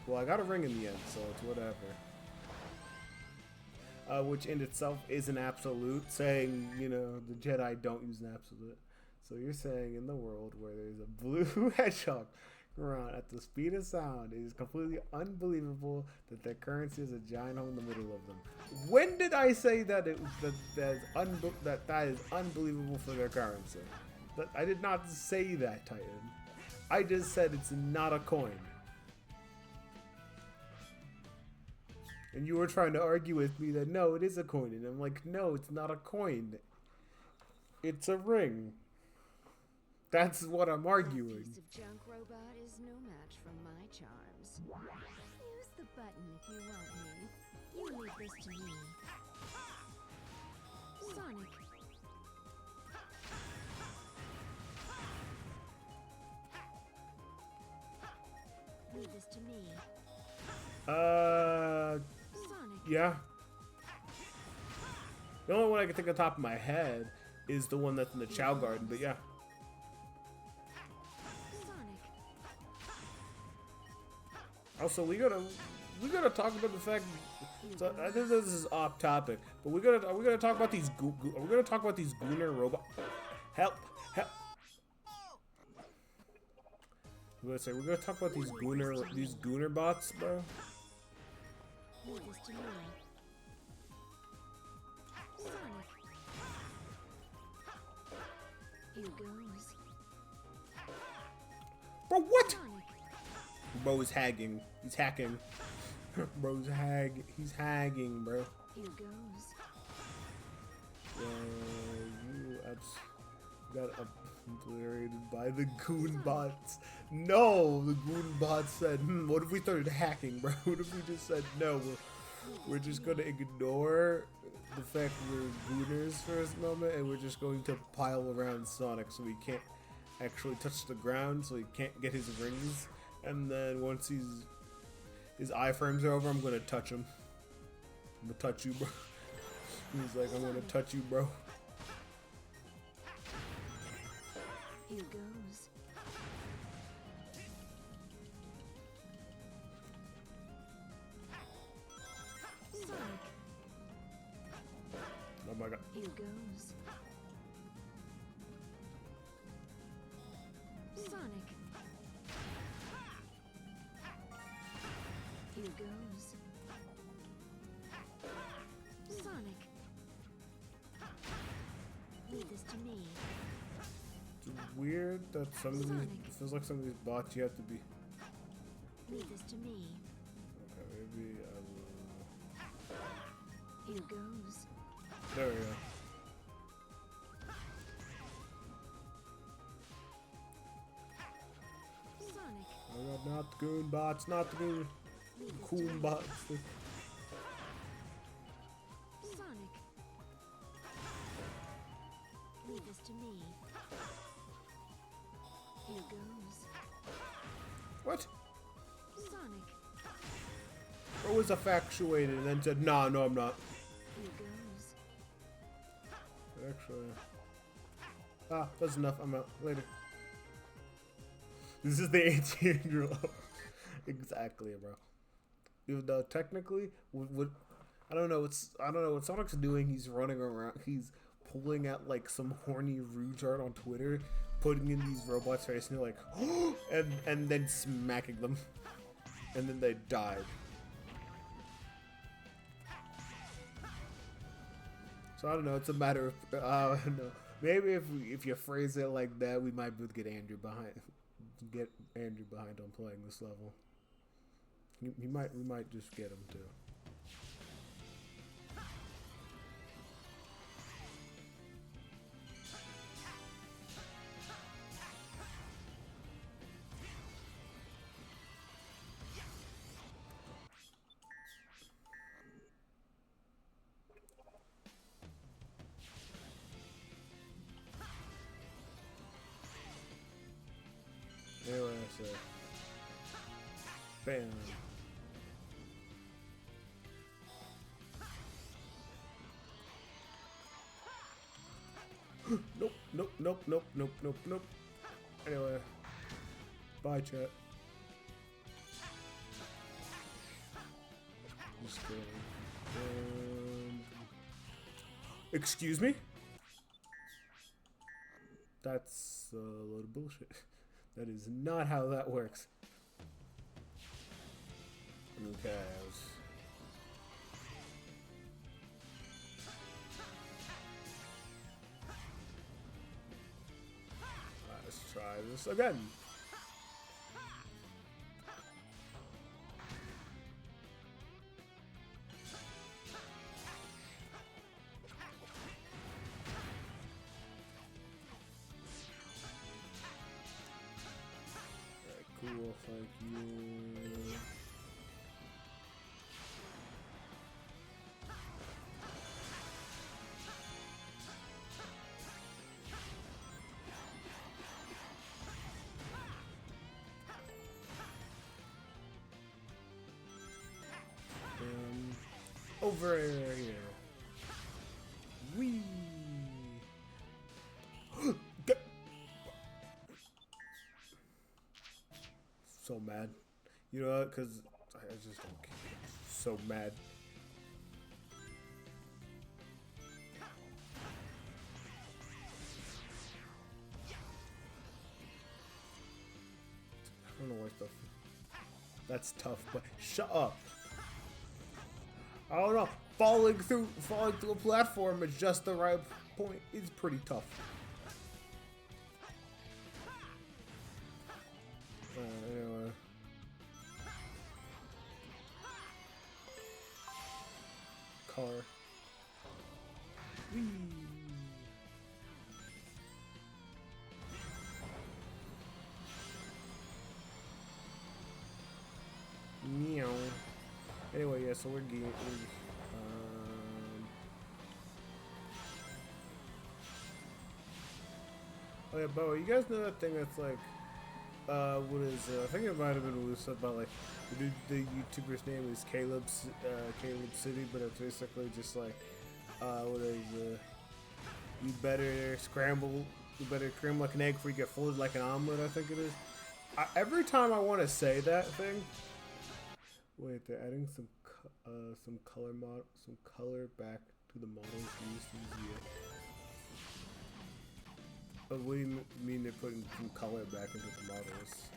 Well, I got a ring in the end, so it's whatever. Which in itself is an absolute, saying, you know, the Jedi don't use an absolute. So you're saying in the world where there's a blue hedgehog around at the speed of sound, it is completely unbelievable that their currency is a giant hole in the middle of them. When did I say that that is unbelievable for their currency? I did not say that, Titan. I just said it's not a coin. And you were trying to argue with me that no, it is a coin. And I'm like, no, it's not a coin. It's a ring. That's what I'm arguing. This piece of junk robot is no match for my charms. Use the button if you want me. You leave this to me. Sonic. Leave this to me. Sonic. Yeah. The only one I can think on top of my head is the one that's in the Chow Garden, but yeah. Sonic. Also, we gotta talk about the fact. So I think this is off topic, but are we gonna talk about these Gooner robots? Help! We're gonna talk about these Gooner bots, bro. Leave this to me. Sonic. Here goes. Bro, what? Sonic. Bro is hagging. He's hacking. Bro's he's hagging, bro. Here goes. You got obliterated by the Goon bots. No, the Goon bots said, what if we started hacking, bro? What if we just said, no, we're just gonna ignore the fact we're Gooners for this moment, and we're just going to pile around Sonic so he can't actually touch the ground, so he can't get his rings, and then once his iframes are over, I'm gonna touch him. I'm gonna touch you, bro. He's like, I'm gonna touch you, bro. Here goes. Sonic. Oh my god. Here goes. Sonic. Here goes. Sonic. Leave this to me. It's weird that some of these, it feels like some of these bots you have to be. Leave this to me. Okay, maybe I will. Here goes. There we go. Sonic. Oh god, not the Goon bots, not the Goon. Leave this to Coon me. bots. Sonic. Leave this to me. Here goes. What? Sonic. Or was effectuated and then said, no, I'm not. Here goes. Actually. That's enough. I'm out. Later. This is the 18-year-old. Exactly, bro. Even though technically, I don't know what Sonic's doing. He's running around. He's pulling out like some horny Rouge art on Twitter, putting in these robots' face, and you're like, and then smacking them, and then they died. So I don't know. It's a matter of I don't know. Maybe if you phrase it like that, we might be able to get Andrew behind on playing this level. We might just get him too. say. Bam. Nope, nope, nope, nope, nope, nope, nope. Anyway. Bye, chat. Just kidding. Excuse me? That's a load of bullshit. That is not how that works. Okay, let's try this again. Cool, thank you. Over here. Wee. So mad. You know what? Because I just don't care. So mad. I don't know why stuff. That's tough, but shut up. I don't know. Falling through a platform at just the right point is pretty tough. Anyway. Car. Whee. Meow. Anyway, yeah, so we're getting. Oh yeah, Bo, you guys know that thing that's like, what is? I think it might have been what was said about like the YouTuber's name is Caleb City, but it's basically just like, what is? You better scramble like an egg before you get folded like an omelet. I think it is. Every time I want to say that thing. Wait, they're adding some color back to the models used in Zia. But what do you mean they're putting some color back into the models?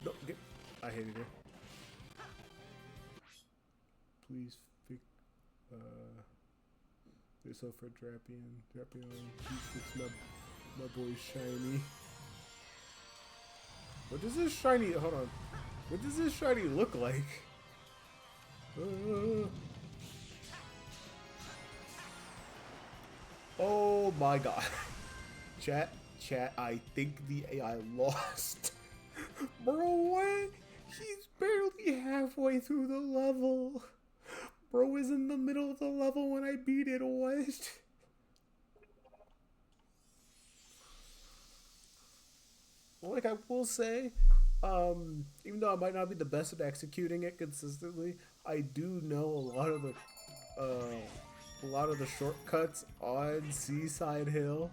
No, I hated it. Please fix this over Drapion. Please fix my boy Shiny. What does this shiny? Hold on. What does this shiny look like? Oh my god. Chat, I think the AI lost. Bro, what? He's barely halfway through the level. Bro is in the middle of the level when I beat it, what? Like I will say, even though I might not be the best at executing it consistently, I do know a lot of the shortcuts on Seaside Hill.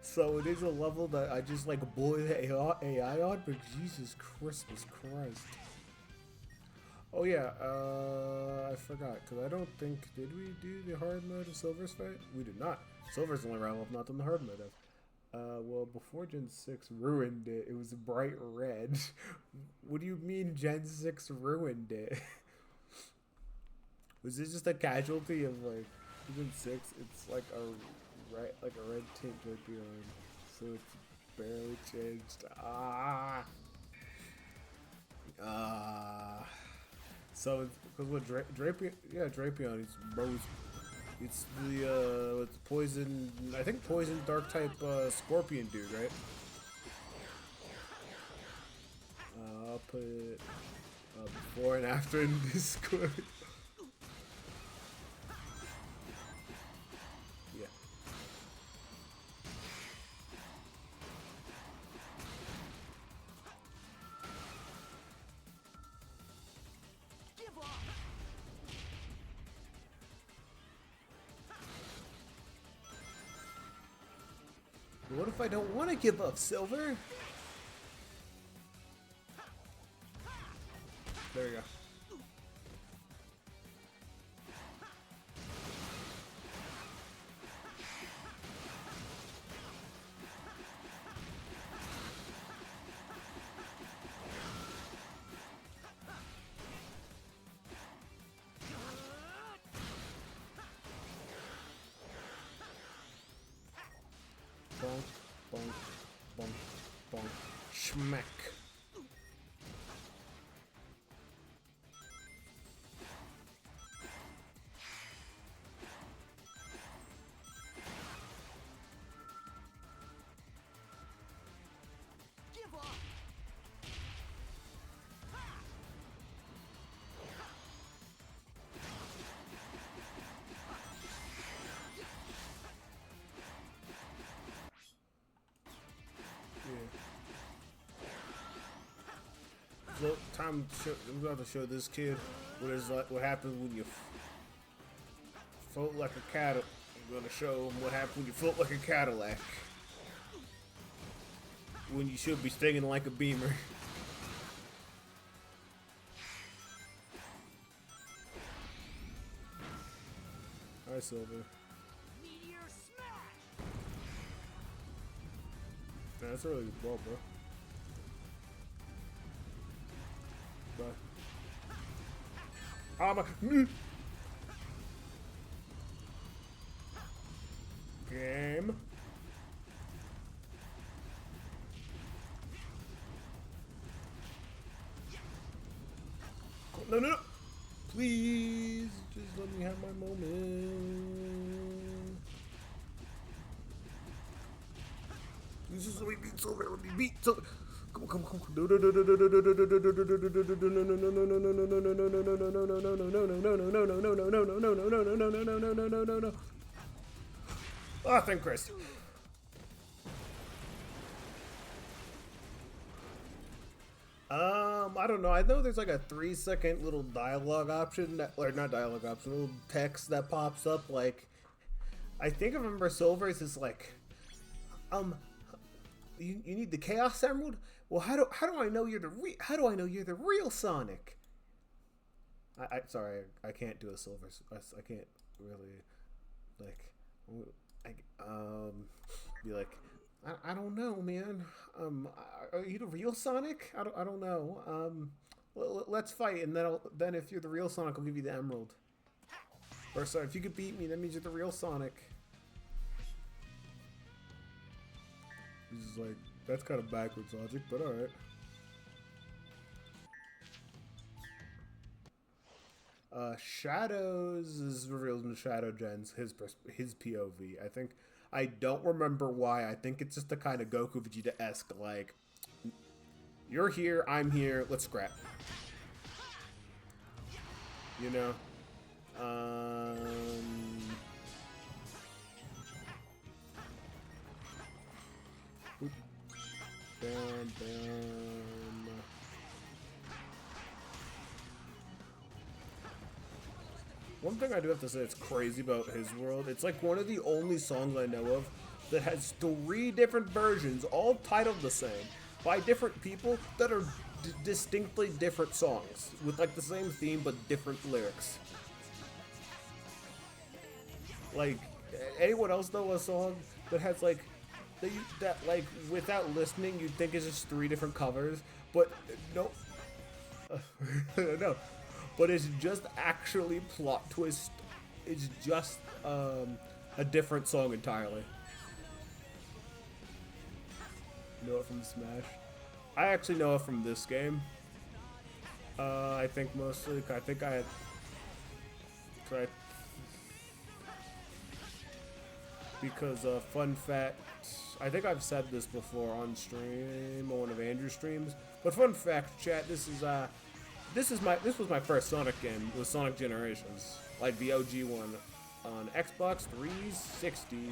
So it is a level that I just like bully the AI on, but Jesus Christmas Christ. Oh yeah, I forgot, because I don't think, did we do the hard mode of Silver's fight? We did not. Silver's the only round I've not done the hard mode of. Well, before Gen 6 ruined it, it was bright red. What do you mean Gen 6 ruined it? Was this just a casualty of like Gen 6? It's like a red tint Drapion, so it's barely changed. So it's because what Drapion? Yeah, Drapion. It's the it's poison. I think poison dark type scorpion dude, right? I'll put it before and after in Discord. What if I don't want to give up, Silver? There you go. Bonk, bonk, bonk, bonk, schmack. Give up. So, I'm about to show this kid what happens when you float like a cattle. I'm gonna show him what happens when you float like a Cadillac. When you should be stinging like a Beamer. Alright, Silver. Meteor smash. Yeah, that's a really good ball, bro. Game. No, no, no. Please, just let me have my moment. Please just let me beat Silver. Let me beat Silver. Come on, come on, come on. No, no, no, no, no, no, no, no, no, no, no. Oh, thank Christ. I don't know. I know there's like a 3-second little dialogue option that, or not dialogue option, little text that pops up. Like, I think I remember Silver's is like, you need the Chaos Emerald. Well, how do I know you're the real Sonic? Sorry, I can't do a Silver. I can't really, like, be like, I don't know, man. Are you the real Sonic? I don't know. Let's fight, and then if you're the real Sonic, I'll give you the Emerald. Or sorry, if you could beat me, that means you're the real Sonic. This is like, that's kind of backwards logic, but alright. Shadows is revealed in Shadow Gens, his POV. I don't remember why. I think it's just the kind of Goku Vegeta-esque, like, you're here, I'm here, let's scrap. You know? Bam, bam. One thing I do have to say that's crazy about his world, it's like one of the only songs I know of that has 3 different versions, all titled the same, by different people that are distinctly different songs, with like the same theme but different lyrics. Like, anyone else know a song that has like, that like, without listening, you'd think it's just 3 different covers, but no. No. But it's just actually plot twist. It's just a different song entirely. Know it from Smash? I actually know it from this game. I think mostly. I think I had tried. Because fun fact, I think I've said this before on stream, on one of Andrew's streams. But fun fact, chat, this was my first Sonic game, was Sonic Generations, like the OG one on Xbox 360.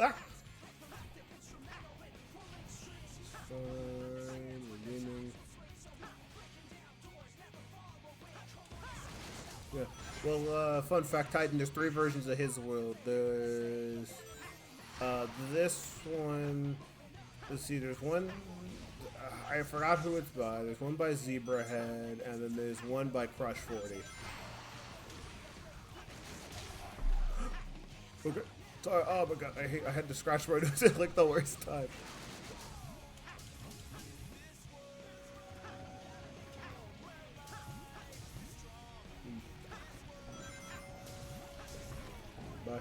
Ah! Fine, we're winning. Yeah. Well, fun fact, Titan, there's 3 versions of his world. There's this one. Let's see, there's one. I forgot who it's by. There's one by Zebrahead, and then there's one by Crush 40. Okay. Sorry, oh my god, I had to scratch my nose at like the worst time. Bye.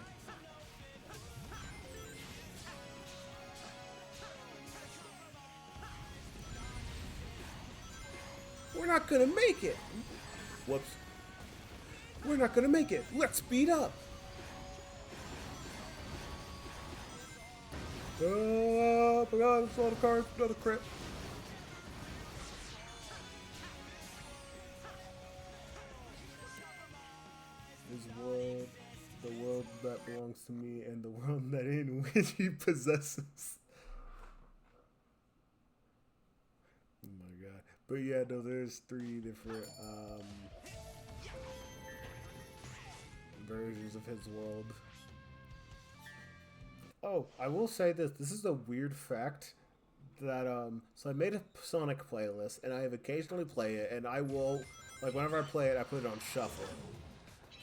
We're not gonna make it! Whoops. We're not gonna make it! Let's speed up! Oh my god, it's a lot of cards, another crit. His world, the world that belongs to me, and the world that in which he possesses. Oh my god. But yeah, no, there's 3 different versions of his world. Oh, I will say this. This is a weird fact that so I made a Sonic playlist and I have occasionally play it, and I will, like, whenever I play it, I put it on shuffle.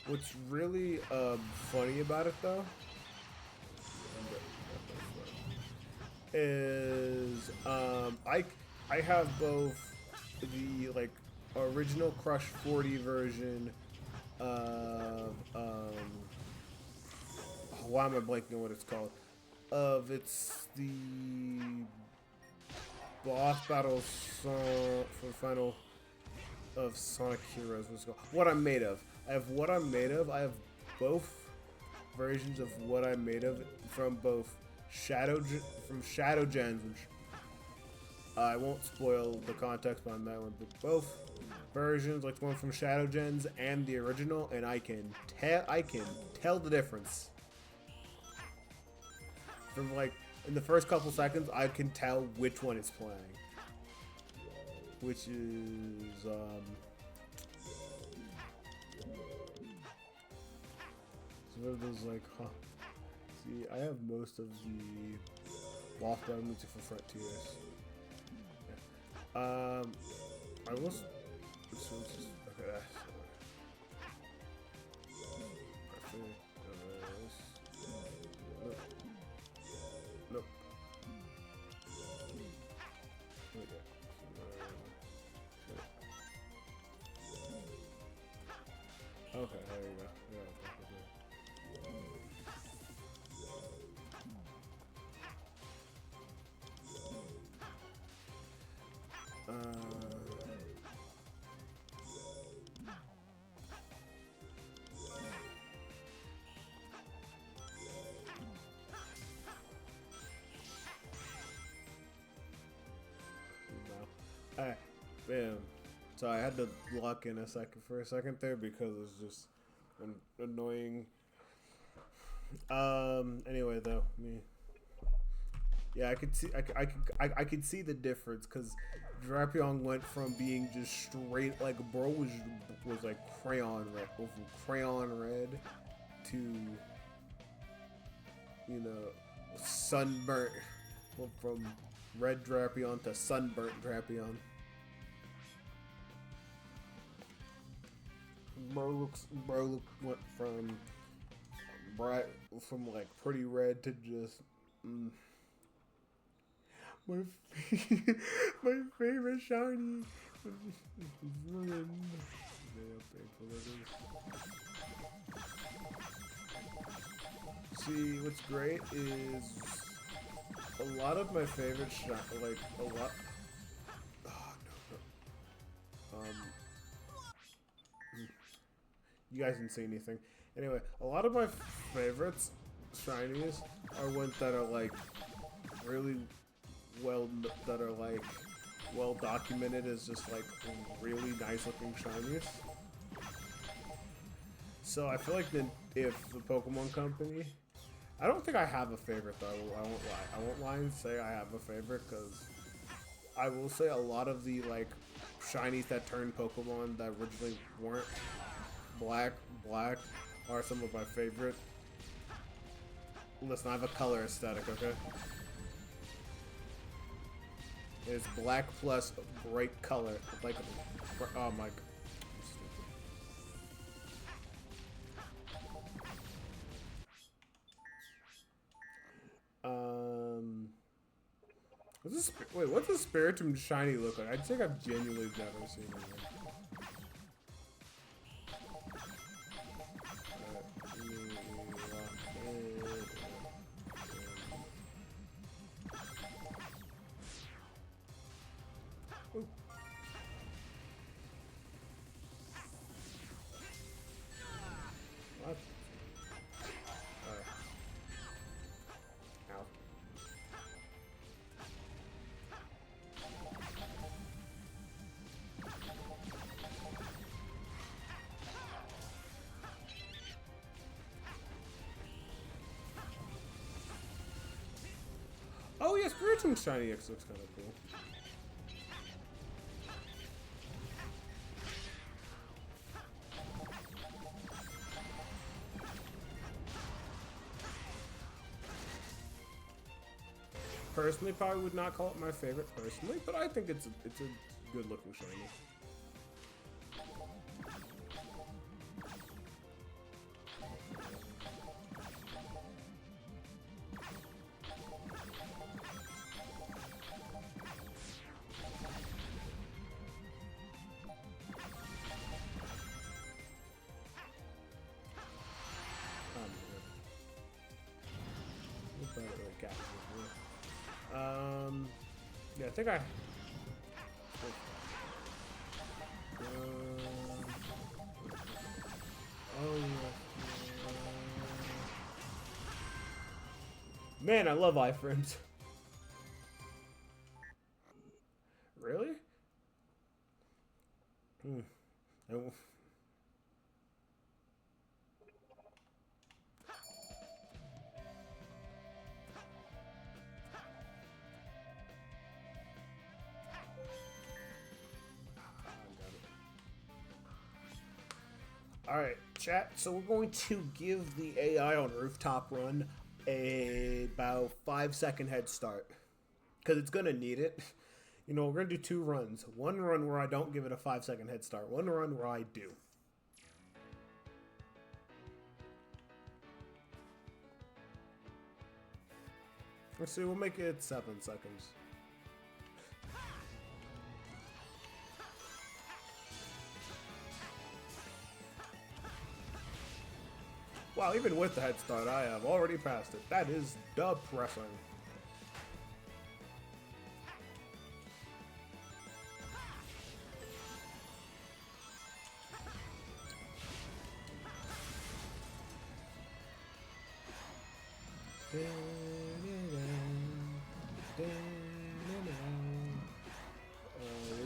What's really funny about it though is I have both the like original Crush 40 version of why am I blanking on what it's called? It's the boss battle song for the final of Sonic Heroes. What's it called? What I'm Made Of. I have What I'm Made Of. I have both versions of What I'm Made Of from both Shadow Gens, which I won't spoil the context behind that one, but both versions, like the one from Shadow Gens and the original, and I can tell the difference. From like in the first couple seconds, I can tell which one is playing, which is it's one of those like, huh. See, I have most of the boss battle music for Frontiers. Yeah. I will. Okay. Perfect. Nope. Nope. Okay. Okay, there you go. Yeah, Alright, bam. So I had to lock in for a second there because it's just annoying. Anyway, though, yeah, I could see the difference because Drapion went from being just straight like bro was like crayon red to, you know, sunburnt. Went from red Drapion to sunburnt Drapion. Bro went from bright, from like pretty red to just my favorite shiny. See, what's great is a lot of my favorite like a lot. Oh, no. You guys didn't say anything. Anyway, a lot of my favorites shinies are ones that are like really well documented as just like really nice looking shinies. So I feel like if the Pokemon Company I don't think I have a favorite though. I won't lie. I won't lie and say I have a favorite because I will say a lot of the like shinies that turned Pokemon that originally weren't black are some of my favorite. Listen, I have a color aesthetic, okay? It's black plus bright color, like oh my. Wait, what's the Spiritomb shiny look like? I think I've genuinely never seen it. What? Ow. Oh yes, Spiritomb shiny X looks kind of cool. Personally, probably would not call it my favorite personally, but I think it's a good looking shiny. Yeah, I think I. Oh, man, I love iframes. Really? Oh. Alright, chat, so we're going to give the AI on Rooftop Run about 5-second head start. Because it's going to need it. You know, we're going to do 2 runs. One run where I don't give it a 5-second head start. One run where I do. Let's see, we'll make it 7 seconds. Wow, even with the head start, I have already passed it. That is depressing.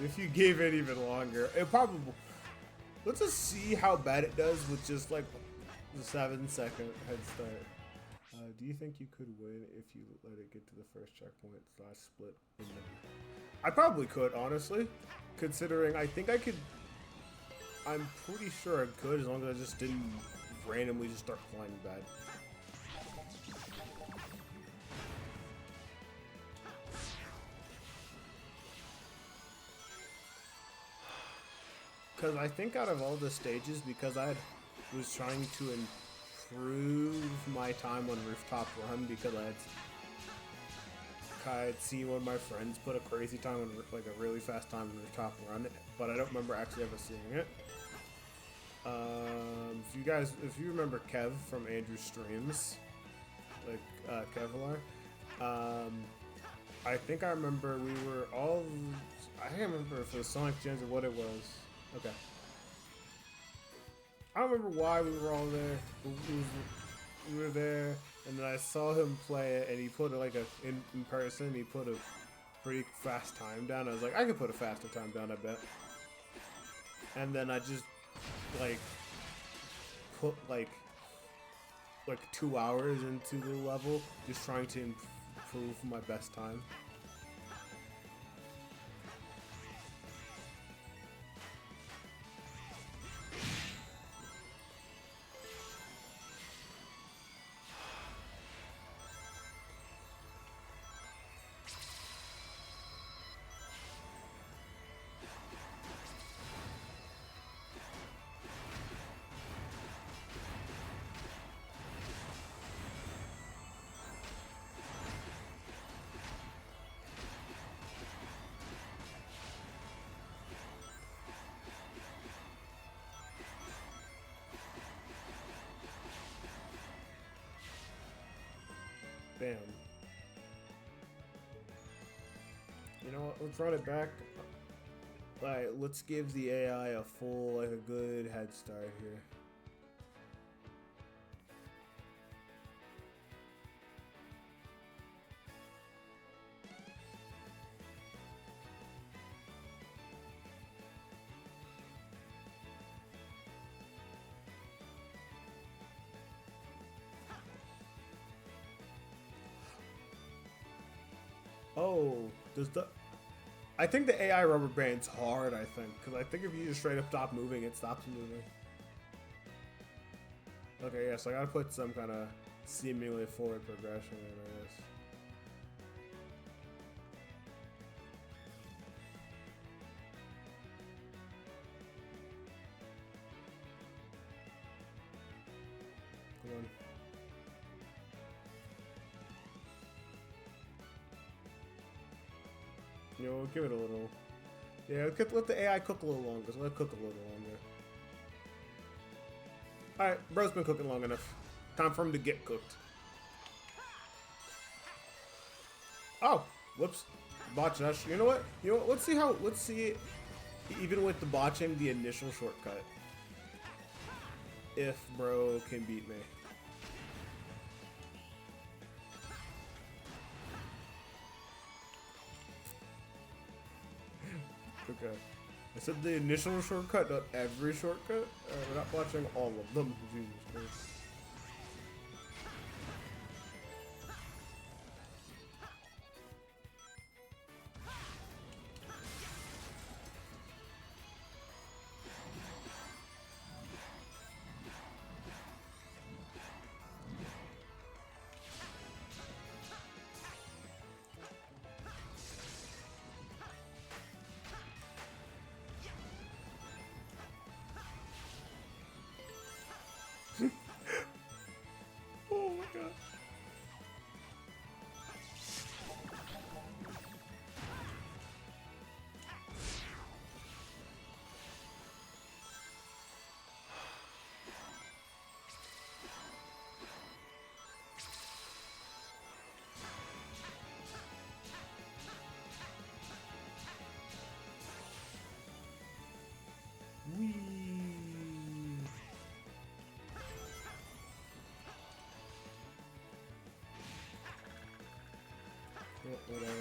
If you gave it even longer, it probably... Let's just see how bad it does with just like the 7-second head start. Do you think you could win if you let it get to the first checkpoint / split? I probably could, honestly. Considering I think I could... I'm pretty sure I could as long as I just didn't randomly just start flying bad. Because I think out of all the stages, because I was trying to improve my time on Rooftop Run, because I had seen one of my friends put a crazy time on, like a really fast time on Rooftop Run, but I don't remember actually ever seeing it. If you remember Kev from Andrew's streams, like Kevlar, I think I remember we were all, I can't remember if it was Sonic Gens or what it was. Okay. I don't remember why we were all there. We were there, and then I saw him play it, and he put like in person. He put a pretty fast time down. I was like, I could put a faster time down, I bet. And then I just like put like like 2 hours into the level, just trying to improve my best time. Bam. You know what? Let's run it back. Alright, let's give the AI a full, like a good head start here. Oh, does the... I think the AI rubber band's hard, I think. Because I think if you just straight up stop moving, it stops moving. Okay, yeah, so I gotta put some kind of seemingly forward progression in, I guess. Come on. You know, we'll give it a little... Yeah, let the AI cook a little longer. So let it cook a little longer. Alright, bro's been cooking long enough. Time for him to get cooked. Oh! Whoops. Botch dash. You know what? You know what? Let's see, even with the botching, the initial shortcut. If bro can beat me. Okay. I said the initial shortcut, not every shortcut. We're not watching all of them. Jesus Christ. Oh my god. Wee. Whatever.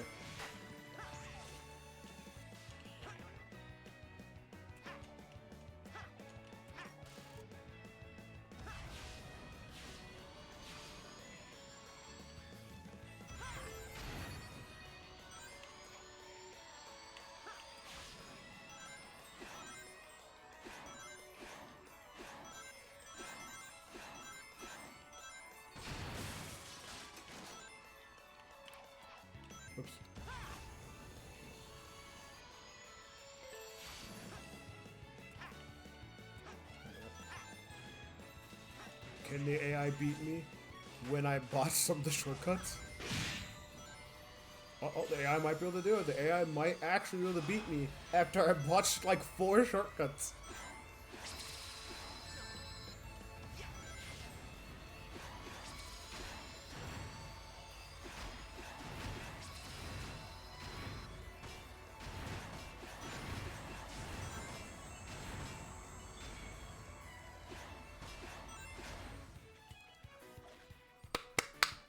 Oops. Can the AI beat me when I botch some of the shortcuts? Uh oh, the AI might be able to do it. The AI might actually be able to beat me after I botched like 4 shortcuts.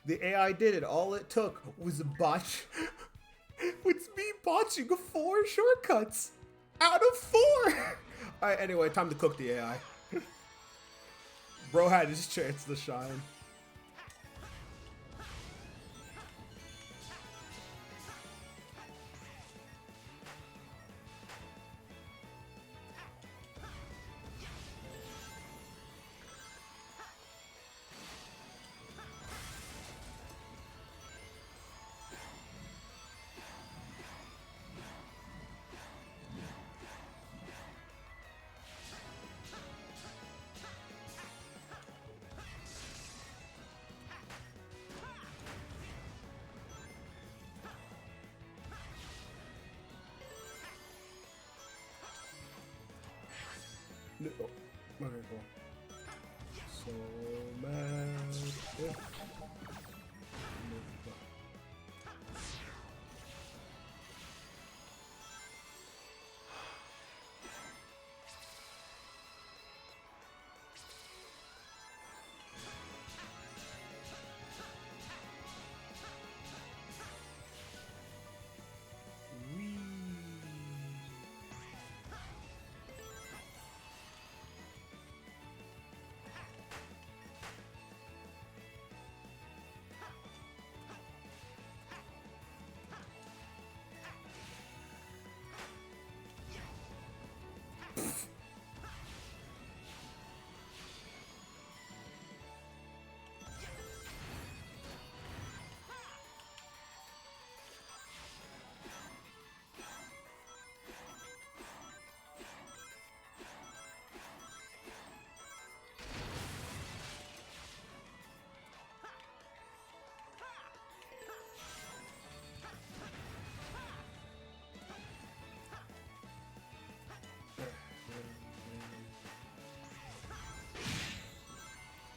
The AI did it. All it took was a botch. With me botching 4 shortcuts out of 4. Alright, anyway, time to cook the AI. Bro had his chance to shine. No. Oh. Okay, cool. So mad. Yeah.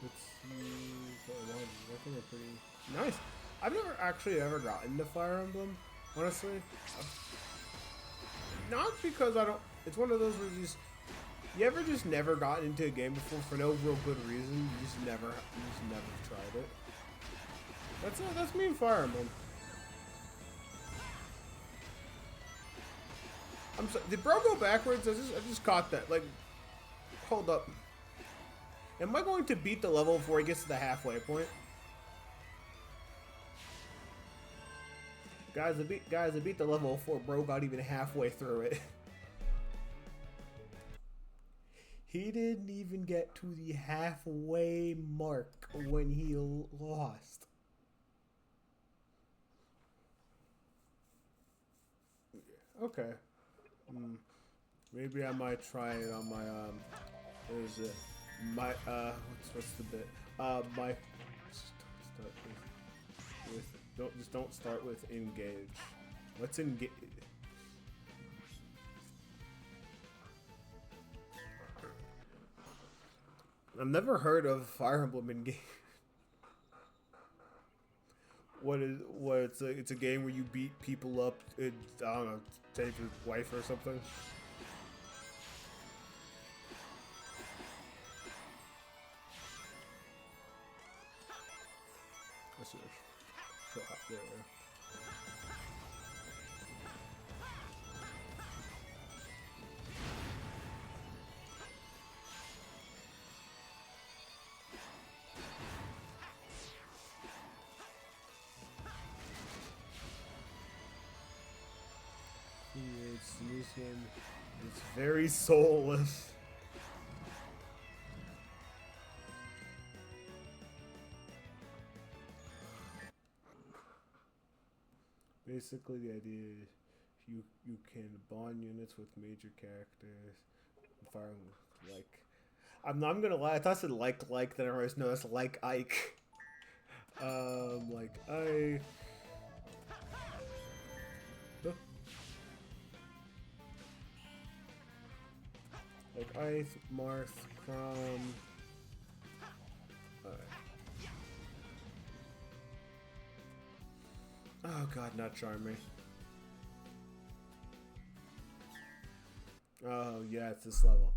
Let's see. I think they're pretty nice. I've never actually ever gotten into Fire Emblem, honestly. Not because I don't. It's one of those where you ever just never gotten into a game before for no real good reason. You just never tried it. That's me and Fire Emblem. I'm sorry. Did bro go backwards? I just caught that. Like, hold up. Am I going to beat the level before he gets to the halfway point? Guys, I beat the level before bro got even halfway through it. He didn't even get to the halfway mark when he lost. Okay. Maybe I might try it on my what is it? My what's the bit? My don't start with engage. Let's engage. I've never heard of Fire Emblem engage. It's a game where you beat people up. I don't know, save your wife or something. That's so hot there. It's very soulless. Basically, the idea is you can bond units with major characters. Fire like, I'm not gonna lie. I thought it said like. Then I realized no, that's like Ike. Like I. Like Ike, Marth, Chrom. Oh god, not Charmy. Oh yeah, it's this level.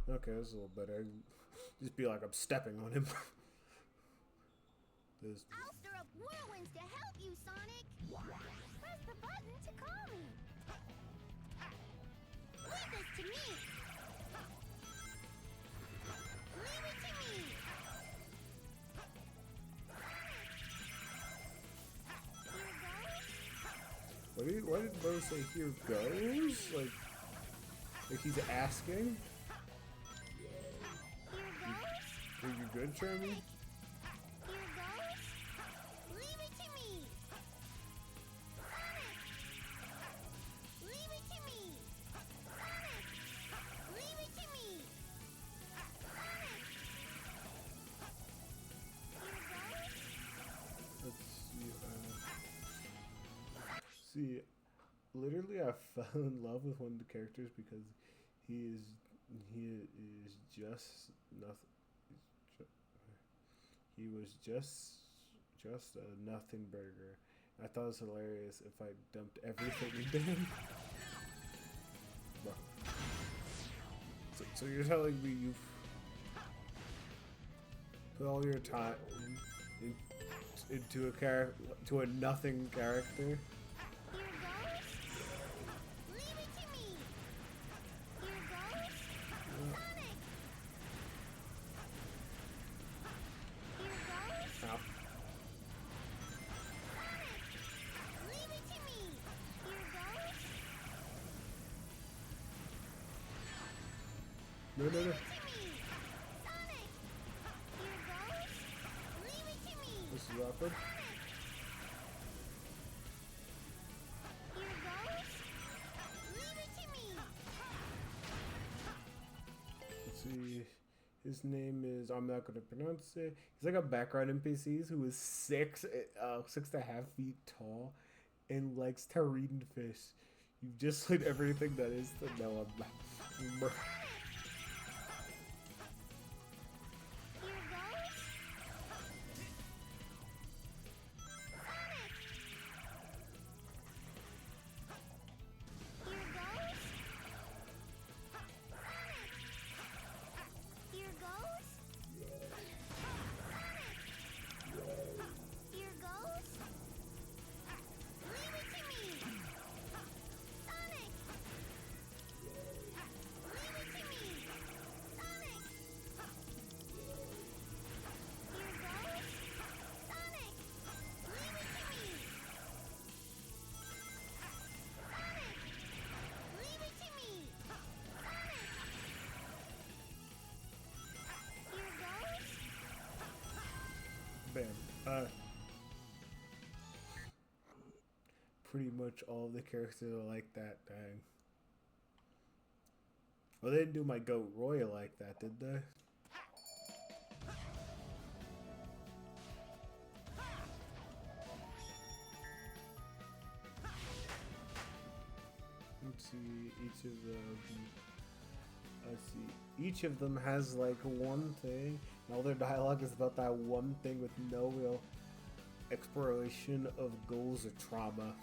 Okay, this is a little better. Just be like I'm stepping on him. I'll stir up whirlwinds to help you, Sonic. Press the button to call me. Leave this to me. Leave it to me. Why did Bo say here goes? Like he's asking? Here goes. Are you good, Charmy? Here goes. Leave it to me. Sonic. Leave it to me. Sonic. Leave it to me. Sonic. Here goes. Let's see. See, literally, I fell in love with one of the characters because He is just nothing. He was just a nothing burger. I thought it was hilarious if I dumped everything into him. Bro. So you're telling me you've put all your time into to a nothing character? No. This is awkward. Let's see. His name is, I'm not gonna pronounce it. He's like a background NPC who is 6.5 feet tall and likes to read fish. You've just learned everything that is to know about. Bam. Pretty much all the characters are like that, dang. Well, they didn't do my goat Roy like that, did they? Let's see, each of them has like one thing, and all their dialogue is about that one thing with no real exploration of goals or trauma.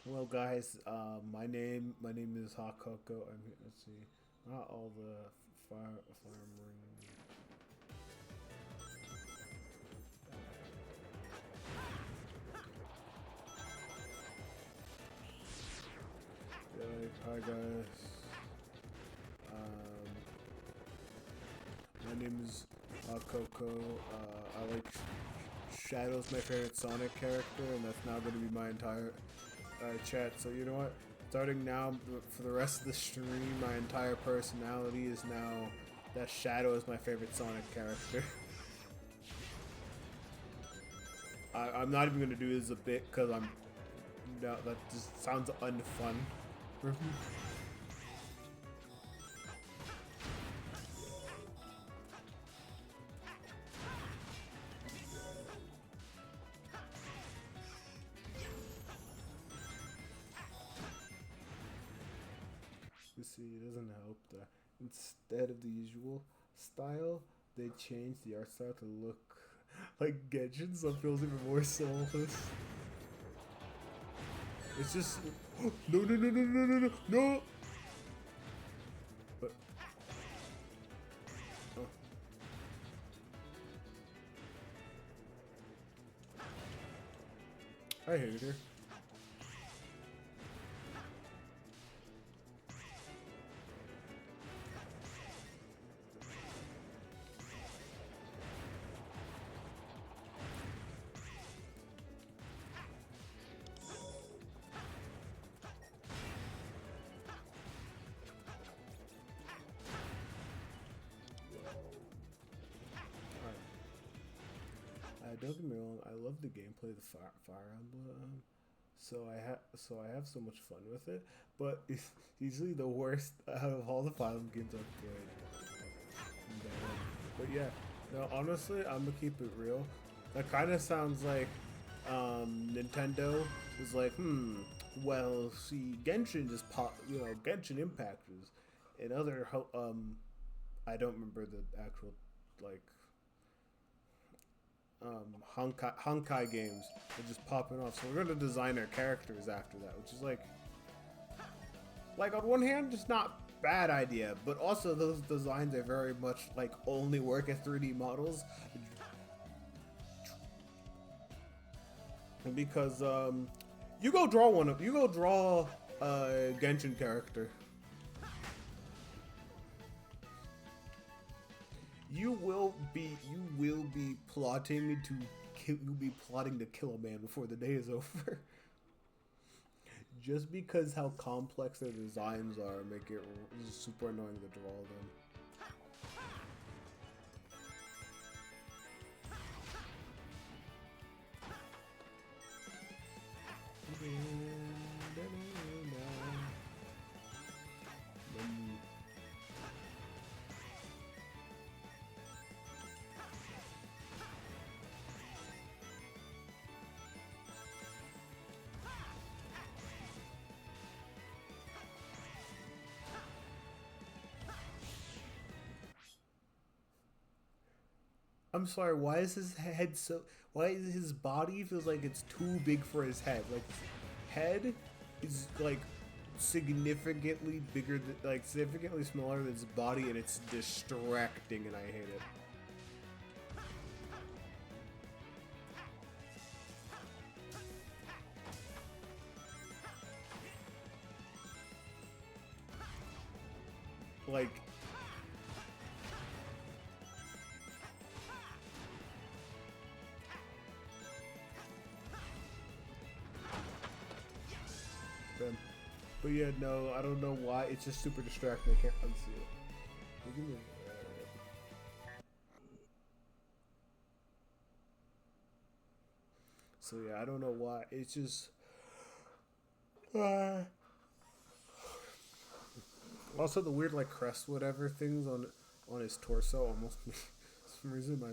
Well, guys, my name is Hakoko. Let's see, not all the farming. Hi guys. My name is Coco. I like Shadow's my favorite Sonic character, and that's now going to be my entire chat. So you know what? Starting now, for the rest of the stream, my entire personality is now that Shadow is my favorite Sonic character. I'm not even going to do this a bit because that just sounds unfun. You see, it doesn't help that instead of the usual style, they changed the art style to look like Genshin, so it feels even more soulless. It's just no. But oh. I hate her. Don't get me wrong, I love the gameplay of the Fire Emblem, so I have so much fun with it. But it's usually the worst out of all the Fire Emblem games I've played. But yeah, no, honestly, I'm gonna keep it real. That kind of sounds like Nintendo was like, Well, see, Genshin just pop, Genshin Impact is, and other, I don't remember the actual, like, Honkai games are just popping off. So we're gonna design our characters after that, which is like on one hand, just not bad idea, but also those designs are very much like only work as 3D models, because you go draw a Genshin character. You will be plotting to kill a man before the day is over. Just because how complex their designs are make it super annoying to draw them. I'm sorry, why is his head so... Why is his body feels like it's too big for his head? Like, head is, like, significantly bigger, like, significantly smaller than his body, and it's distracting, and I hate it. Like... But yeah, no, I don't know why. It's just super distracting. I can't unsee it. So yeah, I don't know why. It's just... Also, the weird like crest whatever things on his torso almost... For some reason, my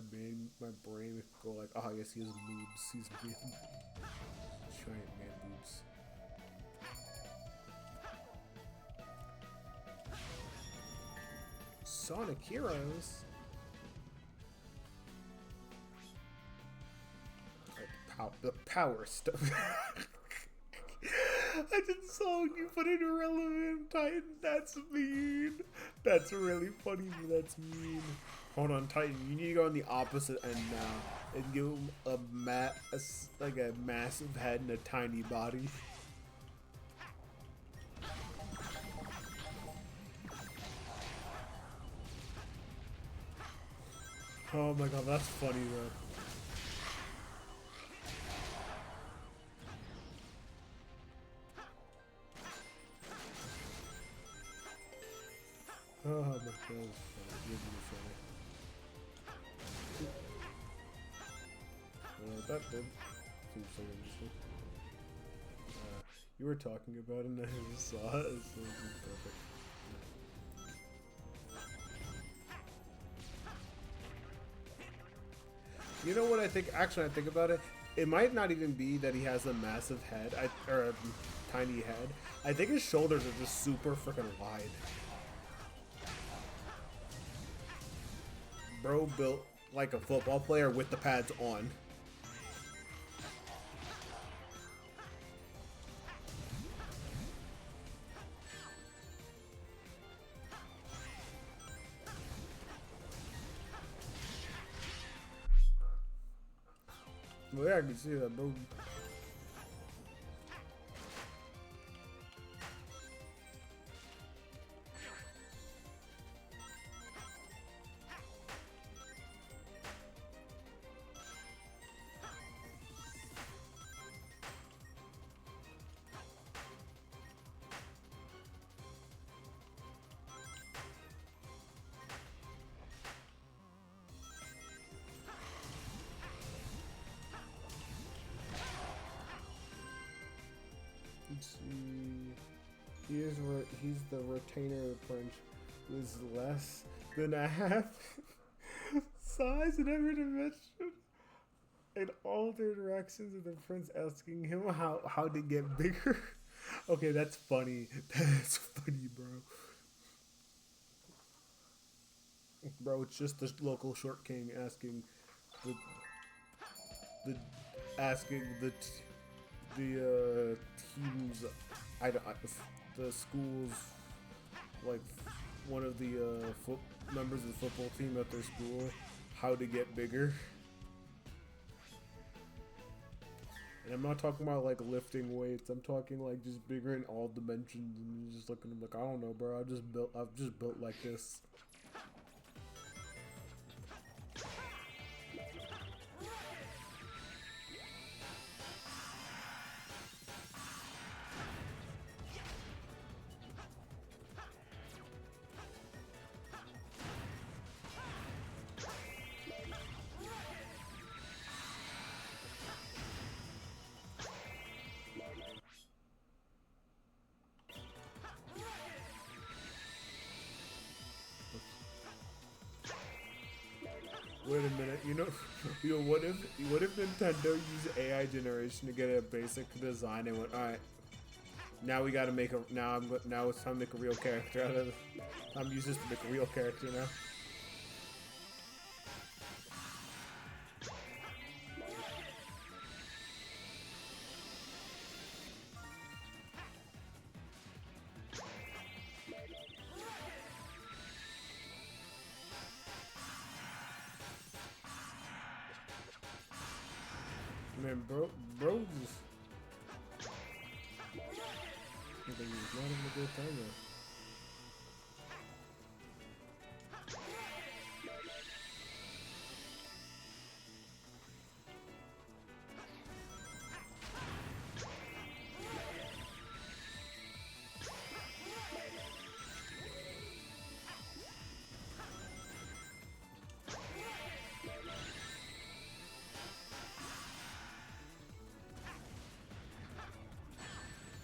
brain go like, oh, I guess he has boobs. He's giant man boobs. Sonic Heroes. The power stuff. I just saw you put in Irrelevant Titan. That's mean. That's really funny, but that's mean. Hold on, Titan. You need to go on the opposite end now and give him a massive head and a tiny body. Oh my god, that's funny though. Oh my god, that's funny. Really funny. That did seem so interesting. You were talking about it and I just saw it. It's so perfect. You know what I think? Actually, I think about it. It might not even be that he has a massive head, or a tiny head. I think his shoulders are just super freaking wide. Bro built like a football player with the pads on. Well, yeah, I can see that, bro. Let's see. He's the retainer of the Prince, who is less than a half size in every dimension. And all their interactions with the Prince asking him how to get bigger. Okay, that's funny. That's funny, bro. Bro, it's just the local short king asking the the asking the teams, the schools, like one of the members of the football team at their school, how to get bigger. And I'm not talking about like lifting weights. I'm talking like just bigger in all dimensions. And you're just looking at them like, I don't know, bro. I've just built like this. Wait a minute, you know, what if Nintendo used AI generation to get a basic design and went, all right, now we got to make a now it's time to make a real character out of it. I'm used this to make a real character now. Man, bro, just I think he was not having a good time there.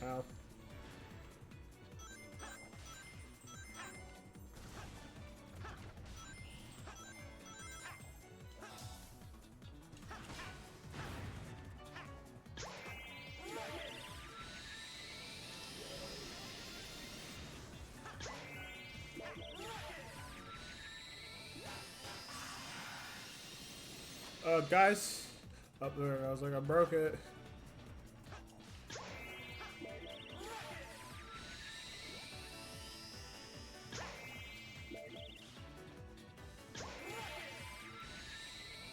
Ow. Guys, up there, I was like, I broke it.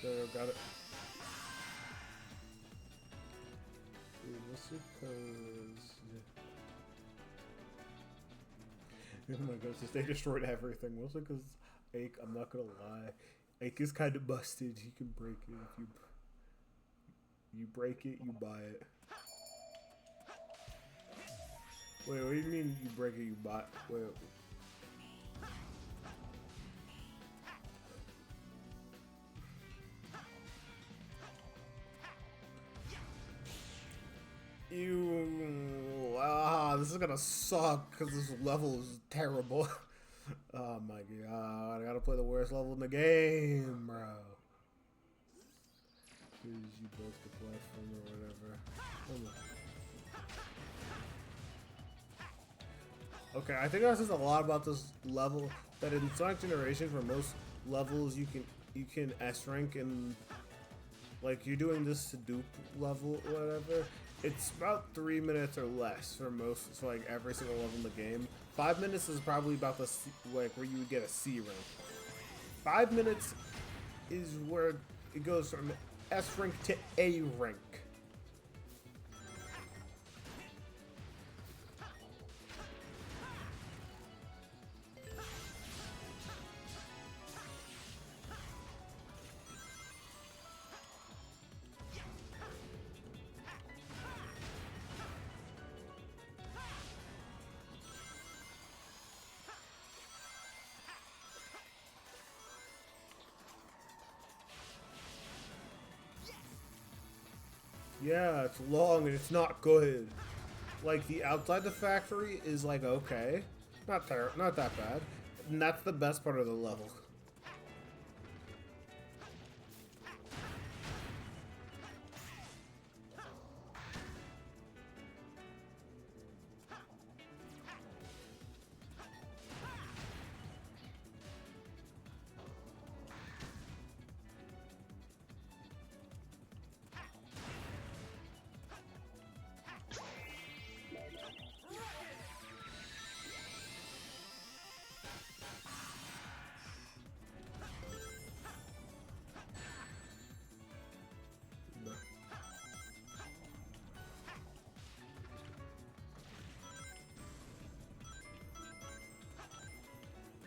There, got it. Dude, mostly because... Oh my gosh, they destroyed everything. Mostly because Ake, I'm not gonna lie, Ake is kind of busted. You can break it if you break it, you buy it. Wait, what do you mean you break it, you buy it? Wait. This is gonna suck because this level is terrible. Oh my god, I gotta play the worst level in the game, bro. Use you both the platform or whatever. Okay, I think that says a lot about this level. That in Sonic Generation, for most levels, you can S rank and like you're doing this to dupe level or whatever. It's about 3 minutes or less for most, so like every single level in the game. 5 minutes is probably about the like where you would get a C rank. 5 minutes is where it goes from S rank to A rank. Yeah, it's long and it's not good. Like the outside the factory is like okay, not that bad, and that's the best part of the level.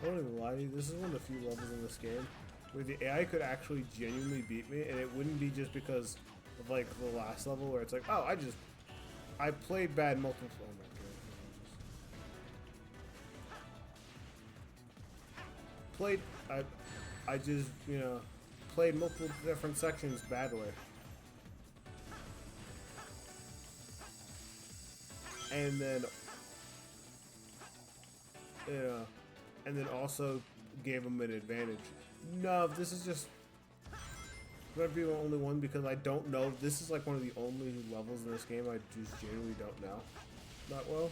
won't even lie to you, this is one of the few levels in this game where the AI could actually genuinely beat me, and it wouldn't be just because of like the last level where it's like, oh, I played bad multiple. Oh my god. I just, you know, played multiple different sections badly. And then, you know, and then also gave him an advantage. No, this is just gonna be the only one because I don't know. This is like one of the only levels in this game I just genuinely don't know that well.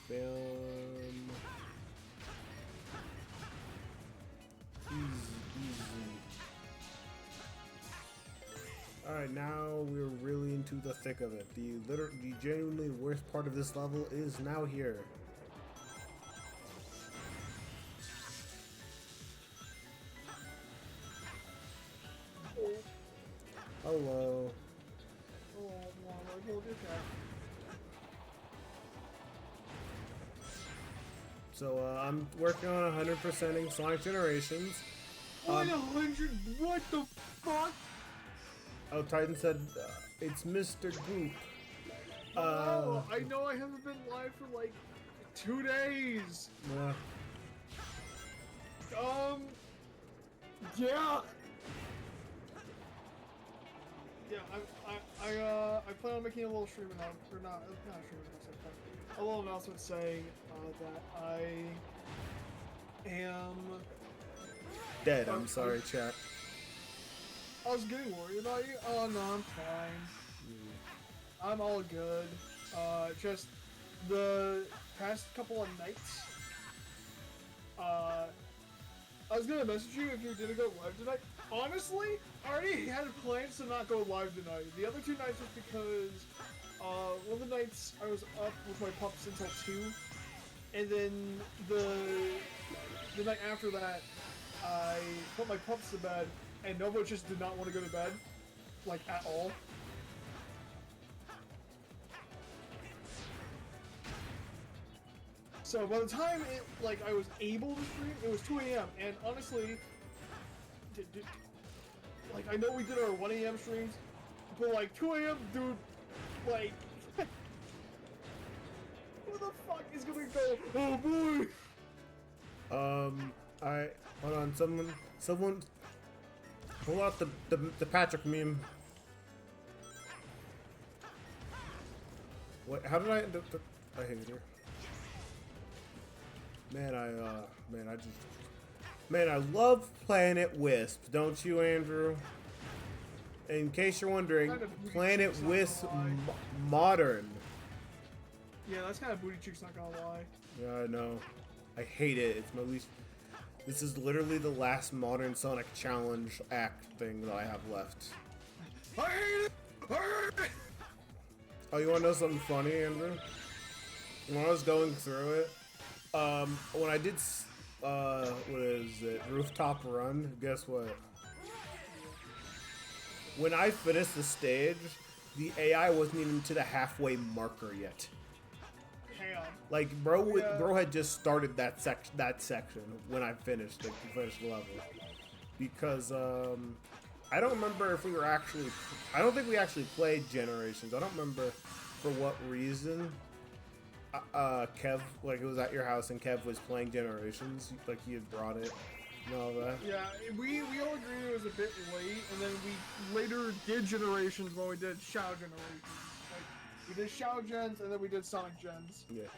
Bam. Easy. Alright, now we're really into the thick of it. The genuinely worst part of this level is now here. Hello. So I'm working on 100%ing Sonic Generations. 100? What the fuck? Oh, Titan said it's Mr. Goop. Oh, I know I haven't been live for like 2 days. Yeah. Yeah. Yeah, I plan on making a little stream announcement, or not a stream announcement, but a little announcement saying that I am Dead, I'm sorry, chat. I was getting worried about you. Oh no, I'm fine. I'm all good. Just the past couple of nights. I was gonna message you if you didn't go live tonight. Honestly, I already had plans to not go live tonight. The other 2 nights was because one of the nights I was up with my pups until 2, and then the night after that, I put my pups to bed, and Nova just did not want to go to bed, like at all. So by the time I was able to stream, it was 2 a.m. and honestly, like I know we did our 1 a.m. streams, but like 2 a.m. dude, like, who the fuck is gonna go? Oh boy. Hold on, someone, pull out the Patrick meme. What? How did I hate it here. Man, I love Planet Wisp, don't you, Andrew? In case you're wondering, Planet Wisp Modern. Yeah, that's kind of booty cheeks, not gonna lie. Yeah, I know. I hate it. It's my least. This is literally the last Modern Sonic Challenge act thing that I have left. I hate it! I hate it! Oh, you wanna know something funny, Andrew? When I was going through it, when I did, what is it, Rooftop Run, guess what? When I finished the stage, the AI wasn't even to the halfway marker yet. Damn. Like, bro had just started that section when I finished the level. Because, I don't remember if we were actually, I don't think we actually played Generations. I don't remember for what reason. Kev, like, it was at your house and Kev was playing Generations, like he had brought it and all that. Yeah, we all agreed it was a bit late, and then we later did Generations when we did Shao Generations. Like, we did Shao Gens, and then we did Sonic Gens. Yeah.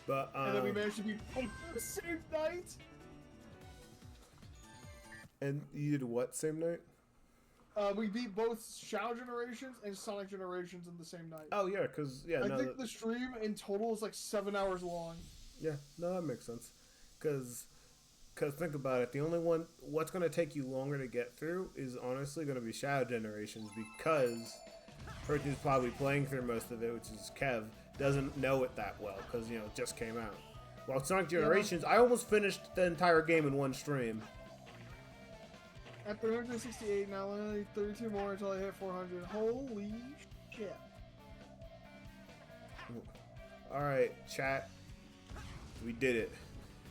But, and then we managed to be both the same night! And you did what same night? We beat both Shao Generations and Sonic Generations in the same night. Oh, yeah, because, yeah, I think the stream in total is like 7 hours long. Yeah, no, that makes sense. Because Because think about it, the only one, what's going to take you longer to get through is honestly going to be Shadow Generations, because person who's probably playing through most of it, which is Kev, doesn't know it that well, because, you know, it just came out. While Sonic Generations, I almost finished the entire game in one stream. At 368 now, only 32 more until I hit 400. Holy shit. Alright, chat. We did it.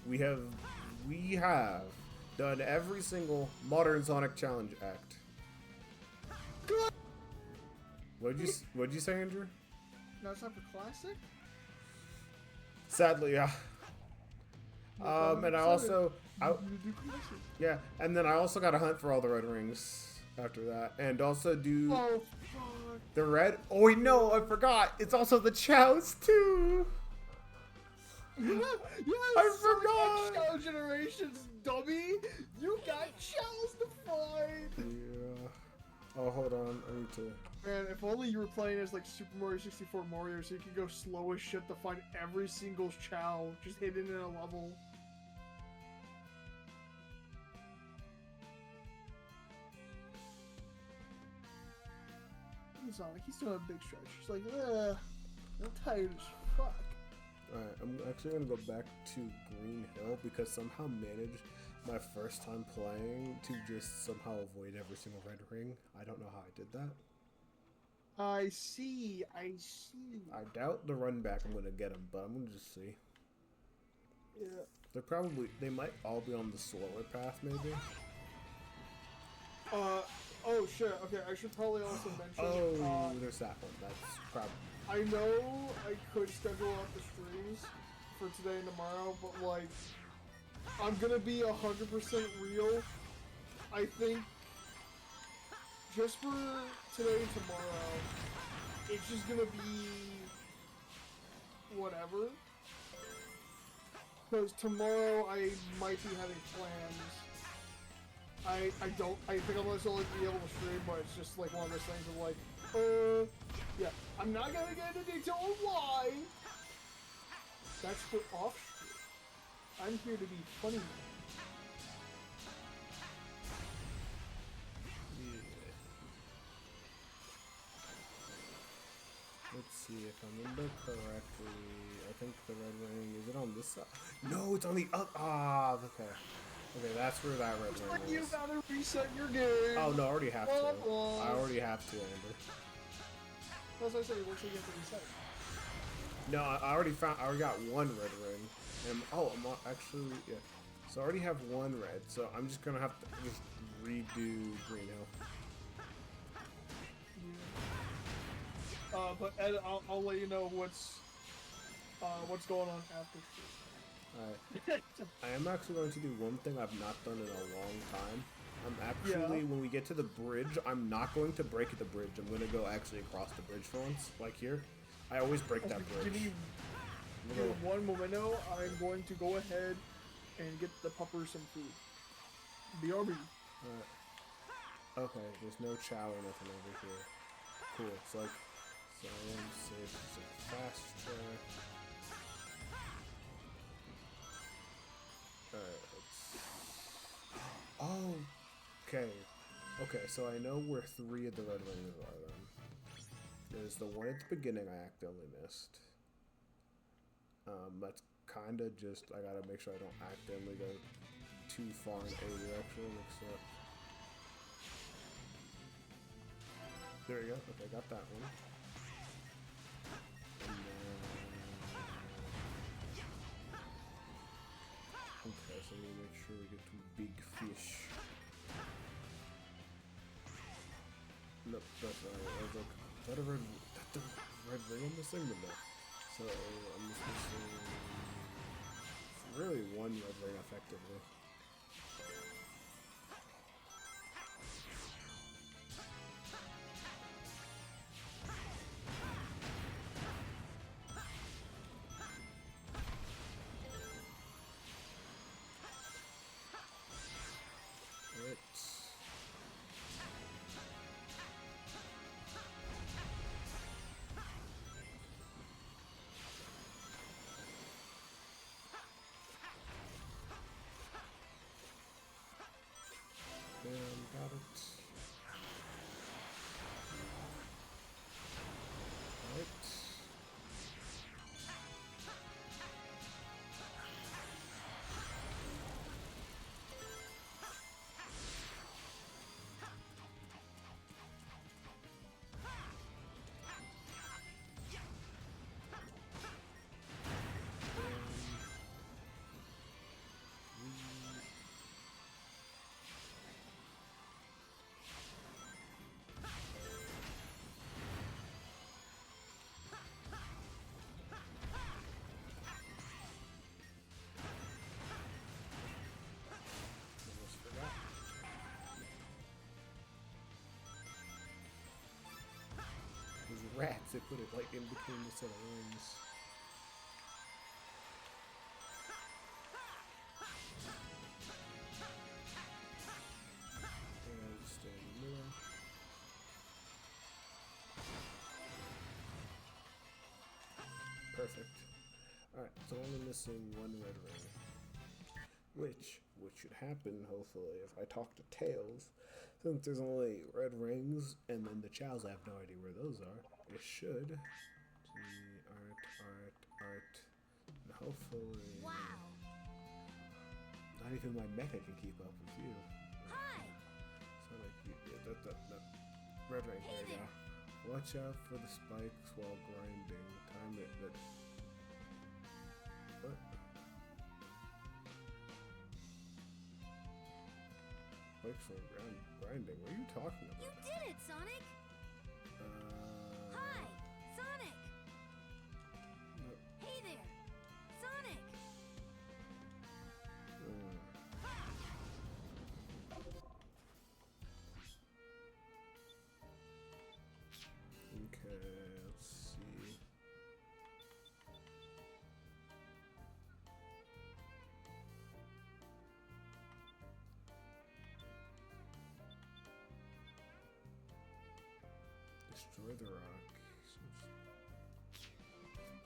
We have done every single Modern Sonic Challenge act. What'd you say, Andrew? Now it's time for Classic? Sadly, yeah. And I also, yeah, and then I also got to hunt for all the red rings after that, and also do Oh, fuck. the red. Oh wait, no, I forgot. It's also the chows too. Yes, I forgot. Shadow Generations, dummy! You got shells to find! Yeah. Oh, hold on. I need to. Man, if only you were playing as like Super Mario 64 Mario, so you could go slow as shit to find every single Chow just hidden in a level. Sonic, he's doing a big stretch. He's like, ugh, I'm tired as fuck. Alright, I'm actually gonna go back to Green Hill because somehow managed my first time playing to just somehow avoid every single red ring. I don't know how I did that. I see. I doubt the run back I'm gonna get them, but I'm gonna just see. Yeah. They might all be on the slower path, maybe. Oh shit, okay, I should probably also mention, Oh, there's that one. That's probably. I know I could schedule out the streams for today and tomorrow, but like, I'm gonna be 100% real. I think just for today and tomorrow, it's just gonna be whatever. Because tomorrow I might be having plans. I think I'm gonna only be able to stream, but it's just like one of those things of like, yeah, I'm not gonna get into detail on why. That's for off stream. I'm here to be funny. Yeah. Let's see if I remember correctly. I think the red ring, is it on this side? No, it's on the other. Ah, okay. Okay, that's where that red ring is. You gotta reset your game. Oh no, I already have to. Blah, blah. I already have to, Amber. That's what I said. Once you get to reset. No, I already got one red ring. And actually, yeah. So I already have one red. So I'm just gonna have to just redo Green Hill. Yeah. But Ed, I'll let you know what's going on after. Alright. I am actually going to do one thing I've not done in a long time. I'm actually, when we get to the bridge, I'm not going to break the bridge. I'm going to go actually across the bridge for once, like here. I always break that bridge. Give me one momento. I'm going to go ahead and get the pupper some food. BRB. Okay, there's no chow or nothing over here. Cool. So I'm safe. It's a fast track. Alright, let's... Oh! Okay, so I know where 3 of the red rings are then. There's the one at the beginning I accidentally missed. That's kinda just, I gotta make sure I don't accidentally go too far in a direction, except... There you go, okay, got that one. And then... Okay, so we make sure we get to big fish. Nope, that's not it. I was like, is that a red... That's the red ring I'm missing? But no. So, I'm just missing... really one red ring, effectively. Got it. Right. Almost forgot. Those rats, they put it like in between the set of rings. And I'll just stay in the middle. Perfect. Alright, so only missing one red ring. Which should happen, hopefully, if I talk to Tails. Since there's only red rings, and then the Chows, I have no idea where those are. It should. See, art. And hopefully... Wow. Not even my mecha can keep up with you. Hi. So like, yeah, that red ring, there you go. Watch out for the spikes while grinding. Time it, but... What? Spikes while grinding? What are you talking about? You did it, Sonic. Hi, Sonic. No, Hey there, Sonic. Okay, let's see. Destroy the rock.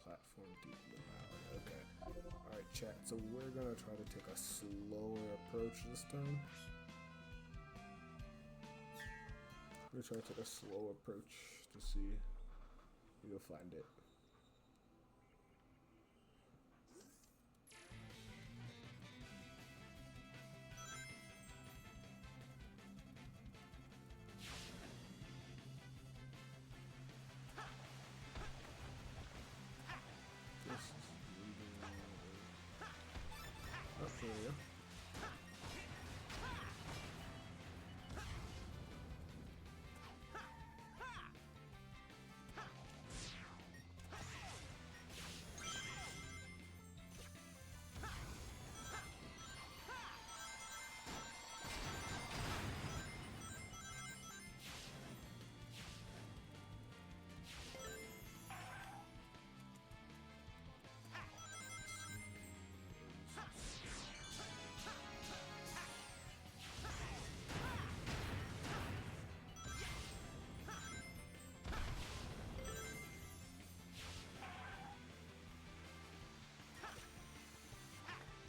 Platform deep in the valley. Okay. Alright, chat. So we're gonna try to take a slower approach this time. We're gonna try to take a slow approach to see if you'll find it. This is oh, there we go.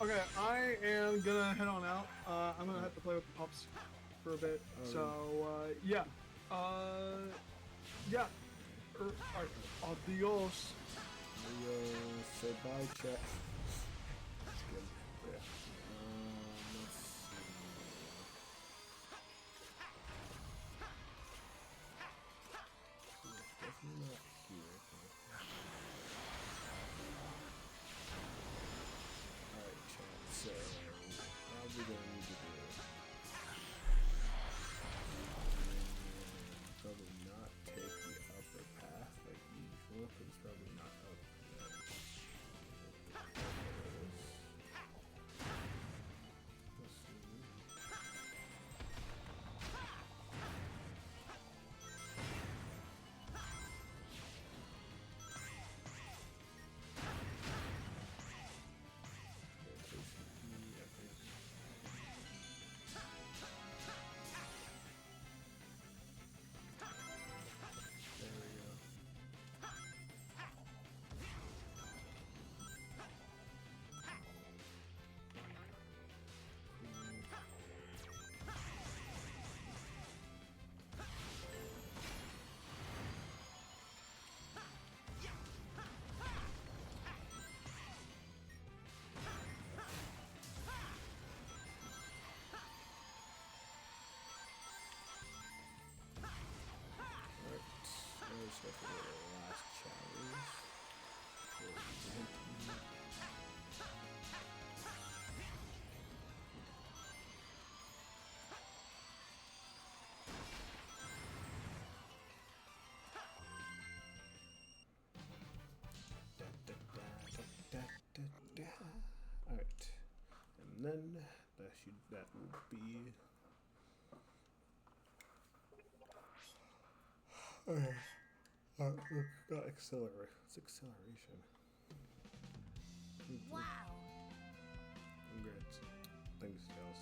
Okay, I am gonna head on out. I'm gonna have to play with the pups for a bit. So, yeah. Yeah. Alright, adios. Say bye, chat. That's good. Yeah. Let's see. Definitely not here. Alright, chat. So, probably gonna need to do probably not take the upper path like usual, because it's probably not up yet. then that will be. It's acceleration. Wow. Congrats. Thanks, Tails.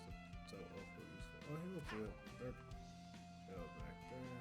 So awful useful. Oh, hey, look, there. Go back there.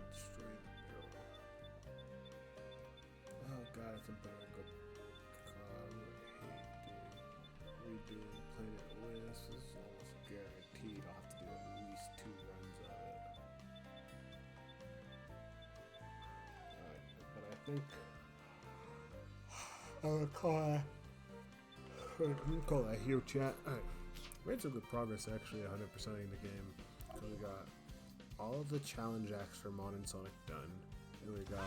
Destroy the barrel. Oh god, it's a better good cause. I hate redoing Planet Oasis. This is almost guaranteed. I'll have to do at least 2 runs of it. Alright, but I think I'll call that here, chat. Alright. Made some good progress actually, 100%ing the game. So we got all of the challenge acts for Mon and Sonic done, and we got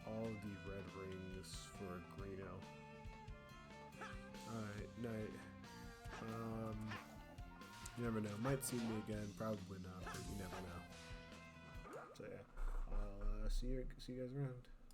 all the red rings for Greeno. Alright, night. You never know. Might see me again, probably not, but you never know. So yeah, I'll see you guys around.